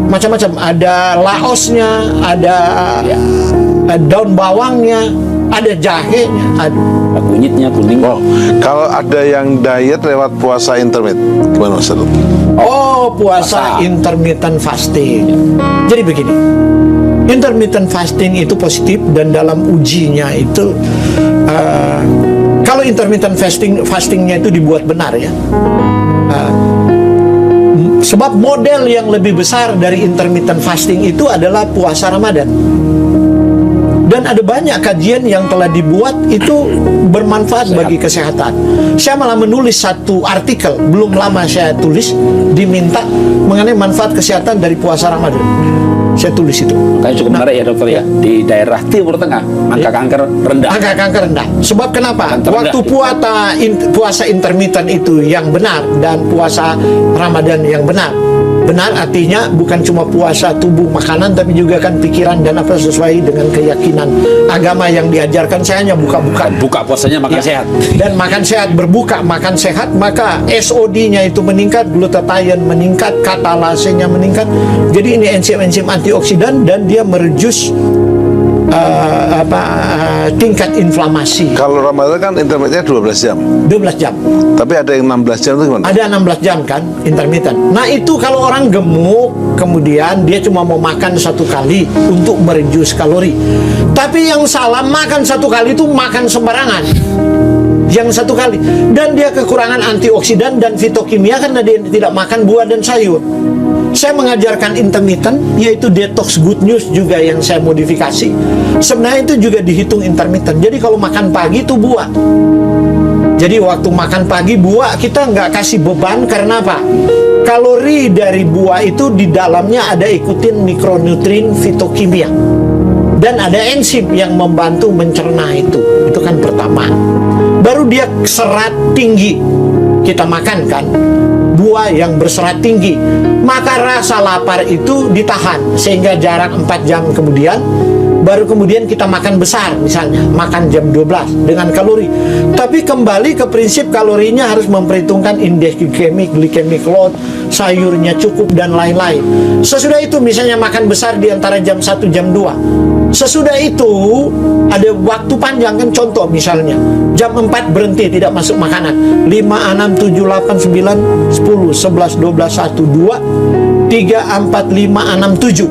macam-macam, ada laosnya, ada daun bawangnya, ada jahenya, ada kunyitnya kuning. Oh, kalau ada yang diet lewat puasa intermittent, gimana Mas Arut? Oh, puasa intermittent fasting. Jadi begini, intermittent fasting itu positif dan dalam ujinya itu kalau intermittent fastingnya itu dibuat benar ya. Sebab model yang lebih besar dari intermittent fasting itu adalah puasa Ramadan. Dan ada banyak kajian yang telah dibuat itu bermanfaat bagi kesehatan. Saya malah menulis satu artikel, belum lama saya tulis, diminta mengenai manfaat kesehatan dari puasa Ramadan. Saya tulis itu. Makanya cukup menarik ya dokter ya. Di daerah Timur Tengah, angka kanker rendah. Angka kanker rendah. Sebab kenapa? Waktu puasa intermittent itu yang benar dan puasa Ramadan yang benar. Benar artinya bukan cuma puasa tubuh makanan, tapi juga kan pikiran dan apa sesuai dengan keyakinan agama yang diajarkan. Saya hanya buka-buka. Buka puasanya makan sehat. Dan makan sehat, berbuka makan sehat, maka SOD-nya itu meningkat, glutathione meningkat, katalasenya meningkat. Jadi ini enzim-enzim antioksidan dan dia mereduce tingkat inflamasi. Kalau Ramadan kan intermittennya 12 jam. 12 jam. Tapi ada yang 16 jam itu gimana? Ada 16 jam kan intermittent. Nah itu kalau orang gemuk, kemudian dia cuma mau makan satu kali untuk mereduce kalori. Tapi yang salah, makan satu kali itu makan sembarangan. Yang satu kali. Dan dia kekurangan antioksidan dan fitokimia karena dia tidak makan buah dan sayur. Saya mengajarkan intermittent, yaitu detox good news juga yang saya modifikasi. Sebenarnya itu juga dihitung intermittent. Jadi kalau makan pagi itu buah. Jadi waktu makan pagi buah kita nggak kasih beban karena apa? Kalori dari buah itu di dalamnya ada ikutin mikronutrien fitokimia. Dan ada enzim yang membantu mencerna itu. Itu kan pertama. Baru dia serat tinggi kita makan kan. buah yang berserat tinggi, maka rasa lapar itu ditahan sehingga jarak 4 jam kemudian baru kemudian kita makan besar, misalnya makan jam 12 dengan kalori. Tapi kembali ke prinsip kalorinya harus memperhitungkan indeks glikemik load, sayurnya cukup dan lain-lain. Sesudah itu misalnya makan besar di antara jam 1 jam 2. Sesudah itu ada waktu panjang kan, contoh misalnya jam 4 berhenti tidak masuk makanan. 5, 6, 7, 8, 9, 10, 11, 12, 1, 2, 3, 4, 5, 6, 7.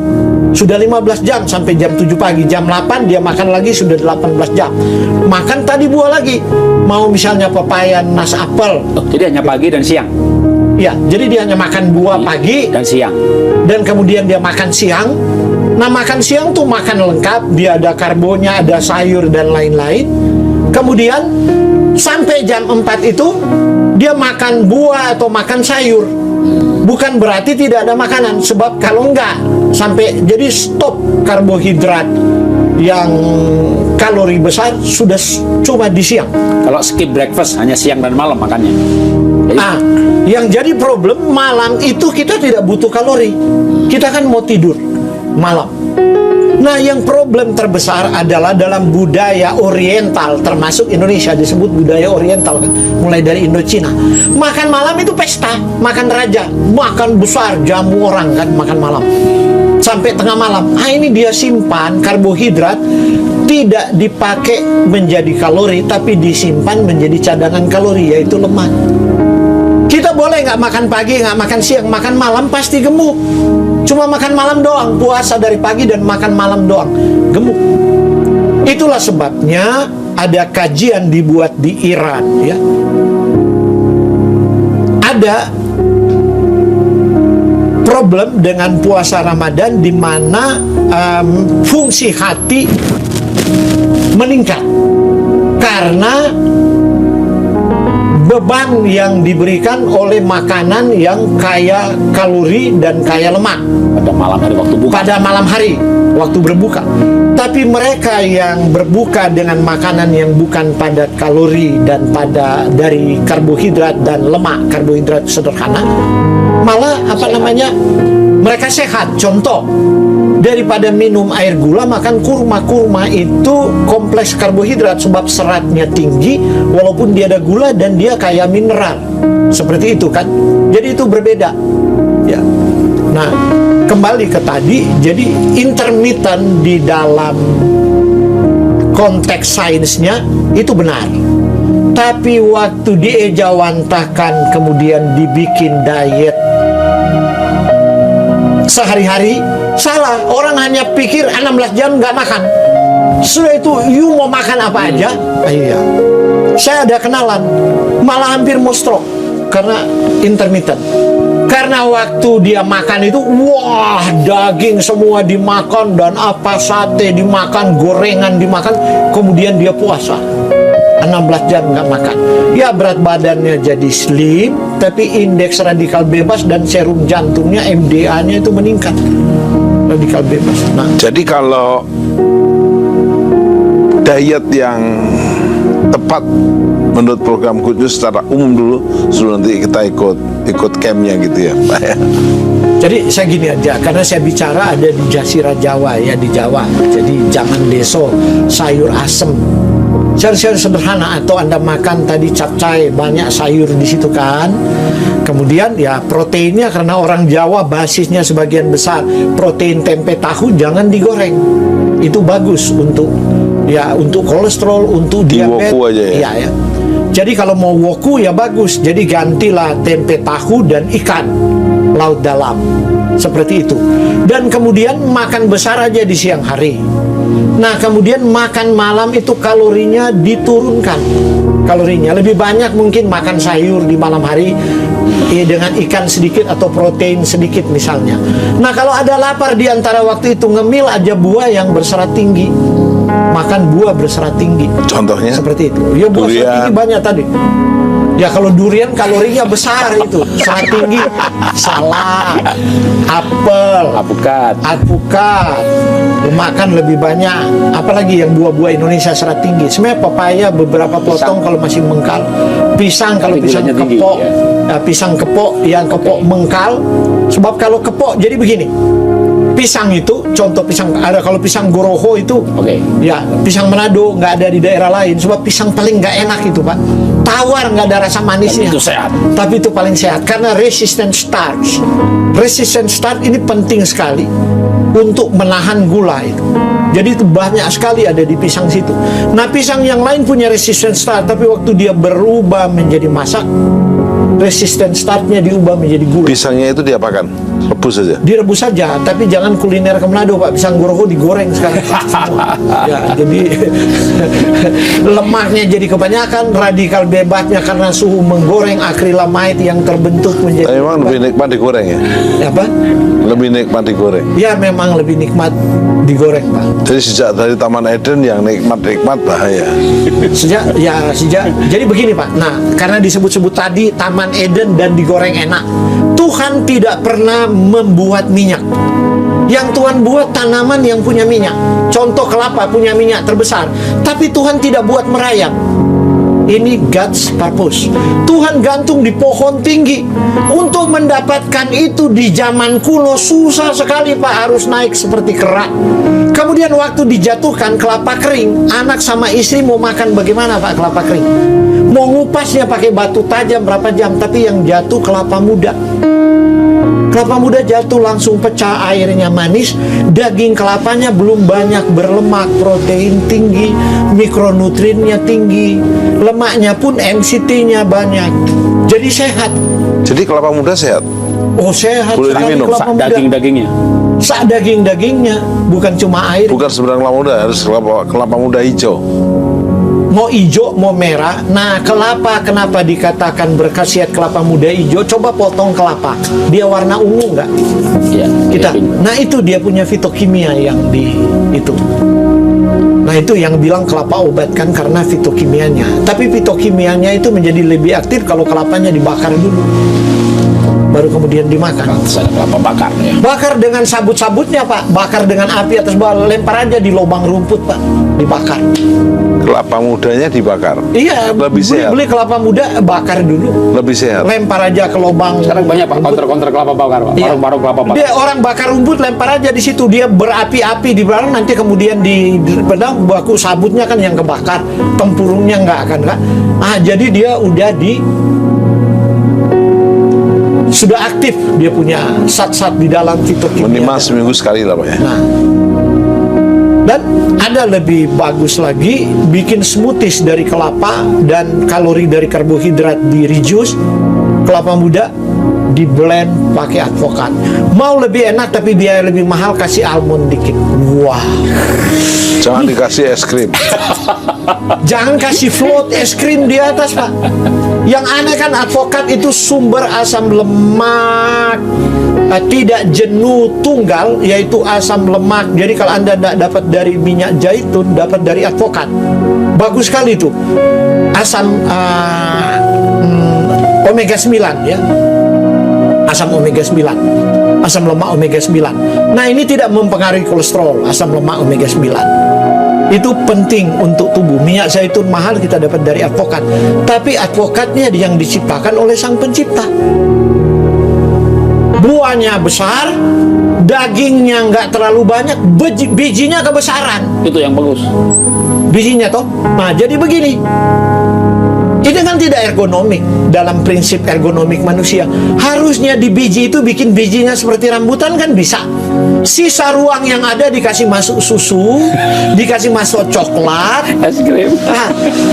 Sudah 15 jam sampai jam 7 pagi. Jam 8 dia makan lagi, sudah 18 jam. Makan tadi buah lagi. Mau misalnya pepaya, nas, apel. Jadi hanya pagi dan siang. Ya, jadi dia hanya makan buah pagi dan siang. Dan kemudian dia makan siang. Nah, makan siang tuh makan lengkap. Dia ada karbonya, ada sayur dan lain-lain. Kemudian sampai jam 4 itu dia makan buah atau makan sayur. Bukan berarti tidak ada makanan, sebab kalau enggak sampai jadi stop karbohidrat yang kalori besar sudah cuma di siang. Kalau skip breakfast hanya siang dan malam makannya. Jadi, yang jadi problem malam itu kita tidak butuh kalori. Kita kan mau tidur malam. Nah, yang problem terbesar adalah dalam budaya oriental, termasuk Indonesia disebut budaya oriental kan, mulai dari Indochina. Makan malam itu pesta, makan raja, makan besar, jamu orang kan, makan malam sampai tengah malam. Ini dia simpan karbohidrat, tidak dipakai menjadi kalori, tapi disimpan menjadi cadangan kalori, yaitu lemak. Kita boleh nggak makan pagi, nggak makan siang, makan malam pasti gemuk. Cuma makan malam doang, puasa dari pagi dan makan malam doang, gemuk. Itulah sebabnya ada kajian dibuat di Iran, ya. Ada problem dengan puasa Ramadan di mana fungsi hati meningkat karena beban yang diberikan oleh makanan yang kaya kalori dan kaya lemak pada malam hari waktu buka. Pada malam hari waktu berbuka. Tapi mereka yang berbuka dengan makanan yang bukan padat kalori dan pada dari karbohidrat dan lemak, karbohidrat sederhana, malah mereka sehat. Contoh, daripada minum air gula, makan kurma. Kurma itu kompleks karbohidrat sebab seratnya tinggi walaupun dia ada gula dan dia kaya mineral. Seperti itu kan. Jadi itu berbeda. Ya. Nah, kembali ke tadi, jadi intermittent di dalam konteks sainsnya itu benar. Tapi waktu diejawantahkan kemudian dibikin diet sehari-hari, salah. Orang hanya pikir 16 jam nggak makan. Sudah itu, you mau makan apa aja. Iya. Saya ada kenalan, malah hampir mau stroke karena intermittent. Karena waktu dia makan itu, wah, daging semua dimakan dan apa, sate dimakan, gorengan dimakan, kemudian dia puasa 16 jam nggak makan. Ya, berat badannya jadi slim, tapi indeks radikal bebas dan serum jantungnya, MDA-nya itu meningkat. Radikal bebas. Nah, jadi kalau diet yang tepat menurut program Kudus secara umum dulu, sebelum nanti kita ikut campnya gitu ya, Pak ya. Jadi saya gini aja, karena saya bicara ada di Jazirah Jawa ya, di Jawa. Jadi jangan deso, sayur asem, sayur-sayur sederhana, atau Anda makan tadi capcay, banyak sayur di situ kan. Kemudian ya proteinnya, karena orang Jawa basisnya sebagian besar protein tempe tahu, jangan digoreng. Itu bagus untuk kolesterol, untuk diabetes. Woku aja ya. Iya ya. Jadi kalau mau woku ya bagus. Jadi gantilah tempe tahu dan ikan laut dalam. Seperti itu. Dan kemudian makan besar aja di siang hari. Nah, kemudian makan malam itu kalorinya diturunkan. Kalorinya lebih banyak mungkin makan sayur di malam hari dengan ikan sedikit atau protein sedikit misalnya. Nah, kalau ada lapar di antara waktu itu, ngemil aja buah yang berserat tinggi. Makan buah berserat tinggi. Contohnya? Seperti itu. Ya, buah serat tinggi banyak tadi. Ya kalau durian kalorinya besar itu, serat tinggi. Salah. Apel, alpukat, makan lebih banyak. Apalagi yang buah-buah Indonesia serat tinggi. Sebenarnya papaya beberapa potong kalau masih mengkal. Pisang kalau pisang tinggi, kepok, ya. Pisang kepok yang kepok mengkal. Sebab kalau kepok jadi begini. Pisang itu, contoh pisang ada kalau pisang Goroho itu, ya pisang Manado nggak ada di daerah lain. Sebab pisang paling nggak enak itu Pak, tawar nggak ada rasa manisnya. Tapi itu sehat. Tapi itu paling sehat karena resistant starch. Resistant starch ini penting sekali untuk menahan gula itu. Jadi itu banyak sekali ada di pisang situ. Nah pisang yang lain punya resistant starch, tapi waktu dia berubah menjadi masak, resistant starchnya diubah menjadi gula. Pisangnya itu diapakan? Rebus saja? Direbus saja, tapi jangan kuliner ke Manado Pak. Pisang Goroho digoreng sekarang. Ya, jadi lemaknya jadi kebanyakan, radikal bebasnya karena suhu menggoreng, akrilamide yang terbentuk menjadi. Memang lebih nikmat digoreng ya? Ya Pak? Lebih nikmat digoreng? Ya memang lebih nikmat digoreng Pak. Jadi sejak dari Taman Eden yang nikmat-nikmat bahaya. Sejak. Jadi begini Pak. Nah, karena disebut-sebut tadi Taman Eden dan digoreng enak. Tuhan tidak pernah membuat minyak. Yang Tuhan buat tanaman yang punya minyak. Contoh kelapa punya minyak terbesar. Tapi Tuhan tidak buat merayap. Ini God's purpose. Tuhan gantung di pohon tinggi. Untuk mendapatkan itu di zaman kuno susah sekali Pak, harus naik seperti kerak. Kemudian waktu dijatuhkan kelapa kering, anak sama istri mau makan bagaimana Pak kelapa kering? Mau ngupasnya pakai batu tajam berapa jam, tapi yang jatuh kelapa muda. Kelapa muda jatuh langsung pecah, airnya manis. Daging kelapanya belum banyak berlemak, protein tinggi, mikronutriennya tinggi, lemaknya pun MCT-nya banyak. Jadi sehat. Jadi kelapa muda sehat? Oh sehat Boleh sekali diminum? kelapa muda. Daging-dagingnya. Sak daging-dagingnya, bukan cuma air. Bukan seberang kelapa muda, harus kelapa muda hijau. Mau hijau, mau merah. Nah, kelapa kenapa dikatakan berkhasiat kelapa muda hijau? Coba potong kelapa, dia warna ungu nggak? Iya. Nah itu dia punya fitokimia yang di itu. Nah itu yang bilang kelapa obat kan karena fitokimianya. Tapi fitokimianya itu menjadi lebih aktif kalau kelapanya dibakar dulu, baru kemudian dimakan. Ada kelapa bakar ya. Bakar dengan sabut-sabutnya Pak. Bakar dengan api atas bawah. Lempar aja di lubang rumput Pak. Dibakar. Kelapa mudanya dibakar? Iya, lebih sehat. beli kelapa muda, bakar dulu. Lebih sehat. Lempar aja ke lubang. Sekarang banyak Pak konter-konter kelapa bakar Pak. Iya. Warung-warung kelapa bakar. Dia orang bakar rumput, lempar aja di situ. Dia berapi-api di belakang, nanti kemudian di pedang baku sabutnya kan yang kebakar, tempurungnya nggak akan Kak. Jadi dia udah sudah aktif, dia punya zat-zat di dalam fitokimia. Minimal seminggu sekali lah Pak ya. Nah, dan ada lebih bagus lagi, bikin smoothies dari kelapa dan kalori dari karbohidrat di reduce. Kelapa muda di blend pakai advokat. Mau lebih enak tapi biaya lebih mahal, kasih almond dikit. Wah. Jangan dikasih es krim. Jangan kasih float es krim di atas Pak. Yang aneh kan advokat itu sumber asam lemak tidak jenuh tunggal, yaitu asam lemak. Jadi kalau Anda tidak dapat dari minyak zaitun, dapat dari advokat. Bagus sekali itu. Asam omega 9 ya. Asam omega 9. Asam lemak omega 9. Nah, ini tidak mempengaruhi kolesterol, asam lemak omega 9. Itu penting untuk tubuh. Minyak zaitun mahal, kita dapat dari advokat. Tapi advokatnya yang diciptakan oleh Sang Pencipta. Buahnya besar, dagingnya nggak terlalu banyak, bijinya kebesaran. Itu yang bagus. Bijinya toh. Nah, jadi begini. Ini kan tidak ergonomik dalam prinsip ergonomik manusia. Harusnya di biji itu bikin bijinya seperti rambutan kan bisa. Sisa ruang yang ada dikasih masuk susu, dikasih masuk coklat, Es krim.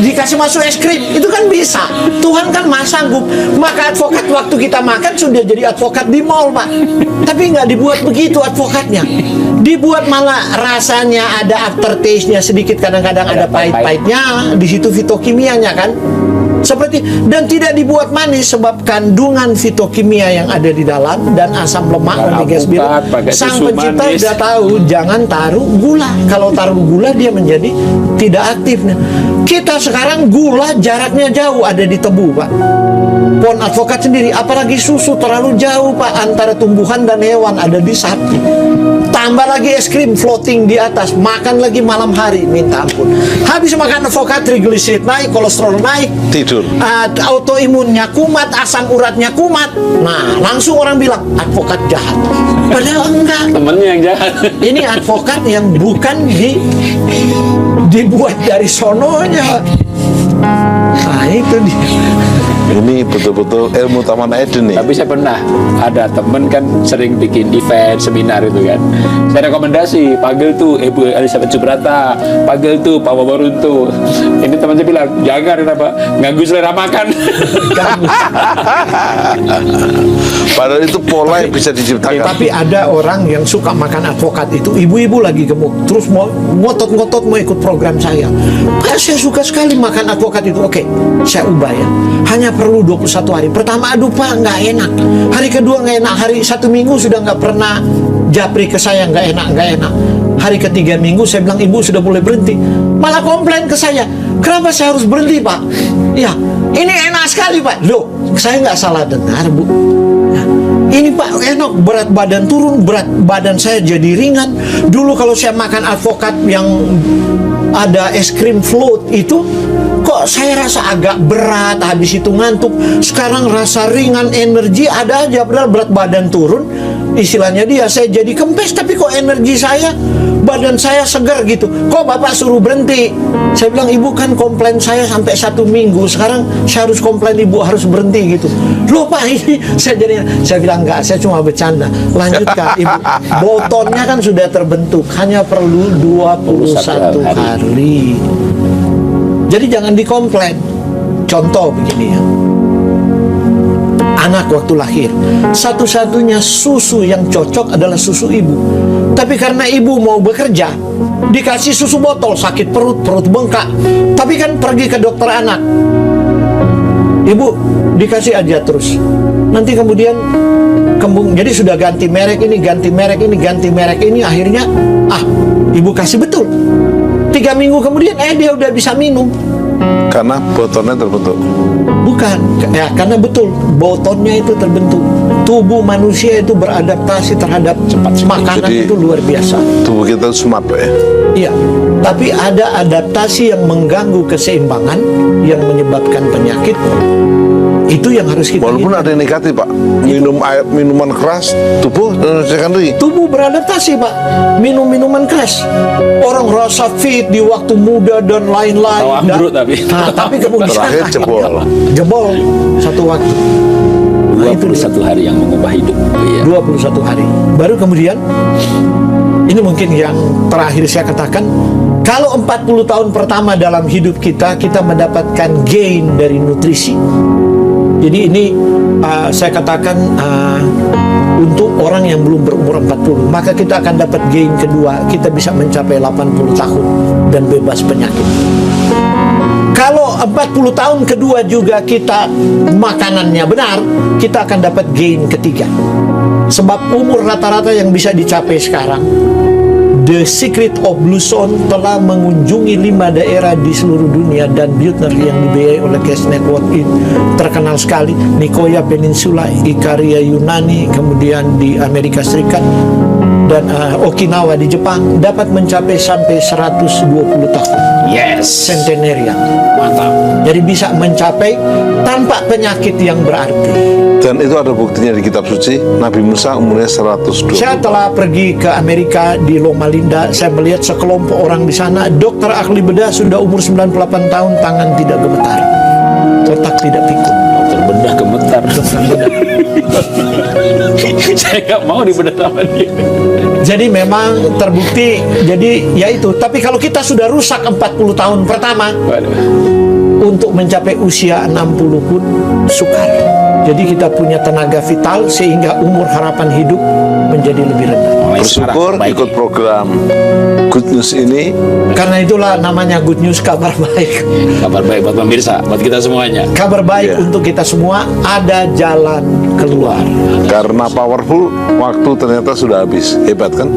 dikasih masuk es krim. Itu kan bisa. Tuhan kan maha sanggup. Maka advokat waktu kita makan sudah jadi advokat di mall Pak. Tapi nggak dibuat begitu advokatnya. Dibuat malah rasanya ada aftertaste-nya sedikit, kadang-kadang ada pahit-pahitnya. Di situ fitokimianya kan. Seperti, dan tidak dibuat manis sebab kandungan fitokimia yang ada di dalam dan asam lemak omega 9. Sang pencipta sudah tahu jangan taruh gula. Kalau taruh gula dia menjadi tidak aktif. Kita sekarang gula jaraknya jauh ada di tebu, Pak. Pohon advokat sendiri, apalagi susu terlalu jauh, Pak, antara tumbuhan dan hewan ada di sapi. Tambah lagi es krim floating di atas, makan lagi malam hari, minta ampun. Habis makan advokat, trigliserid naik, kolesterol naik, Tidur. autoimunnya kumat, asam uratnya kumat. Nah, langsung orang bilang advokat jahat. Padahal enggak. Temennya yang jahat. Ini advokat yang bukan dibuat dari sononya. Nah, itu dia. Ini betul-betul ilmu Taman Eden nih. Tapi saya pernah ada temen kan sering bikin event, seminar itu kan. Saya rekomendasi, panggil tuh Ibu Elizabeth Subrata, panggil tuh Pak Wawarun tuh. Ini teman saya bilang, jangan kenapa, ganggu selera makan. Padahal itu pola yang bisa diciptakan. Tapi ada orang yang suka makan advokat itu, ibu-ibu lagi gemuk, terus mau ngotot-ngotot mau ikut program saya. Pak, saya suka sekali makan advokat itu. Oke, saya ubah ya. Hanya perlu 21 hari. Pertama, aduh Pak, nggak enak. Hari kedua nggak enak. Hari 1 minggu sudah nggak pernah japri ke saya, nggak enak. Hari ketiga minggu saya bilang, ibu sudah boleh berhenti. Malah komplain ke saya, kenapa saya harus berhenti, Pak? Ya, ini enak sekali, Pak. Loh, saya nggak salah dengar, Bu. Nah, ini Pak enak, berat badan turun, berat badan saya jadi ringan. Dulu kalau saya makan advokat yang ada es krim float itu, kok saya rasa agak berat, habis itu ngantuk. Sekarang rasa ringan, energi ada aja, padahal berat badan turun. Istilahnya dia, saya jadi kempes, tapi kok energi saya, badan saya segar gitu. Kok Bapak suruh berhenti? Saya bilang, ibu kan komplain saya sampai 1 minggu, sekarang saya harus komplain ibu harus berhenti gitu. Loh Pak, ini saya bilang enggak, saya cuma bercanda. Lanjutkan ibu, botonnya kan sudah terbentuk, hanya perlu 21 hari. Jadi jangan dikomplain. Contoh begini ya, anak waktu lahir, satu-satunya susu yang cocok adalah susu ibu. Tapi karena ibu mau bekerja, dikasih susu botol, sakit perut bengkak. Tapi kan pergi ke dokter anak, ibu dikasih aja terus. Nanti kemudian kembung, jadi sudah ganti merek ini, akhirnya ibu kasih betul. 3 minggu kemudian dia udah bisa minum. Karena botolnya terbentuk. Bukan, ya karena betul botonnya itu terbentuk. Tubuh manusia itu beradaptasi terhadap makanan. Jadi, itu luar biasa. Tubuh kita smart, Pak ya. Iya, tapi ada adaptasi yang mengganggu keseimbangan yang menyebabkan penyakit. Itu yang harus kita walaupun ada yang negatif, Pak. Minum air, minuman keras, tubuh secondary. Tubuh beradaptasi, Pak. Minum minuman keras. Orang rasa fit di waktu muda dan lain-lain. Tapi kemudian terakhir jebol satu waktu. 21 hari yang mengubah hidup. 21 hari. Baru kemudian, ini mungkin yang terakhir saya katakan, kalau 40 tahun pertama dalam hidup kita mendapatkan gain dari nutrisi. Jadi ini saya katakan untuk orang yang belum berumur 40, maka kita akan dapat gain kedua, kita bisa mencapai 80 tahun dan bebas penyakit. Kalau 40 tahun kedua juga kita makanannya benar, kita akan dapat gain ketiga. Sebab umur rata-rata yang bisa dicapai sekarang, The Secret of Blue Zone telah mengunjungi 5 daerah di seluruh dunia, dan Buettner yang dibiayai oleh Cash Network terkenal sekali, Nicoya Peninsula, Ikaria Yunani, kemudian di Amerika Serikat, dan Okinawa di Jepang, dapat mencapai sampai 120 tahun. Yes, centenarian. Mantap. Jadi bisa mencapai tanpa penyakit yang berarti. Dan itu ada buktinya di kitab suci. Nabi Musa umurnya 120. Saya telah pergi ke Amerika di Loma Linda. Saya melihat sekelompok orang di sana. Dokter ahli bedah sudah umur 98 tahun, tangan tidak gemetar, otak tidak pikun. Dokter bedah gemetar. Saya nggak mau dibedah sama dia. Jadi memang terbukti. Jadi ya itu. Tapi kalau kita sudah rusak 40 tahun pertama, untuk mencapai usia 60 pun sukar. Jadi kita punya tenaga vital sehingga umur harapan hidup menjadi lebih rendah. Mulai Bersyukur sekarang ikut perbaiki. program Good News ini. Karena itulah namanya good news, kabar baik. Kabar baik buat pemirsa, buat kita semuanya. Kabar baik Iya. untuk kita semua, ada jalan keluar. Karena powerful, waktu ternyata sudah habis. Hebat kan?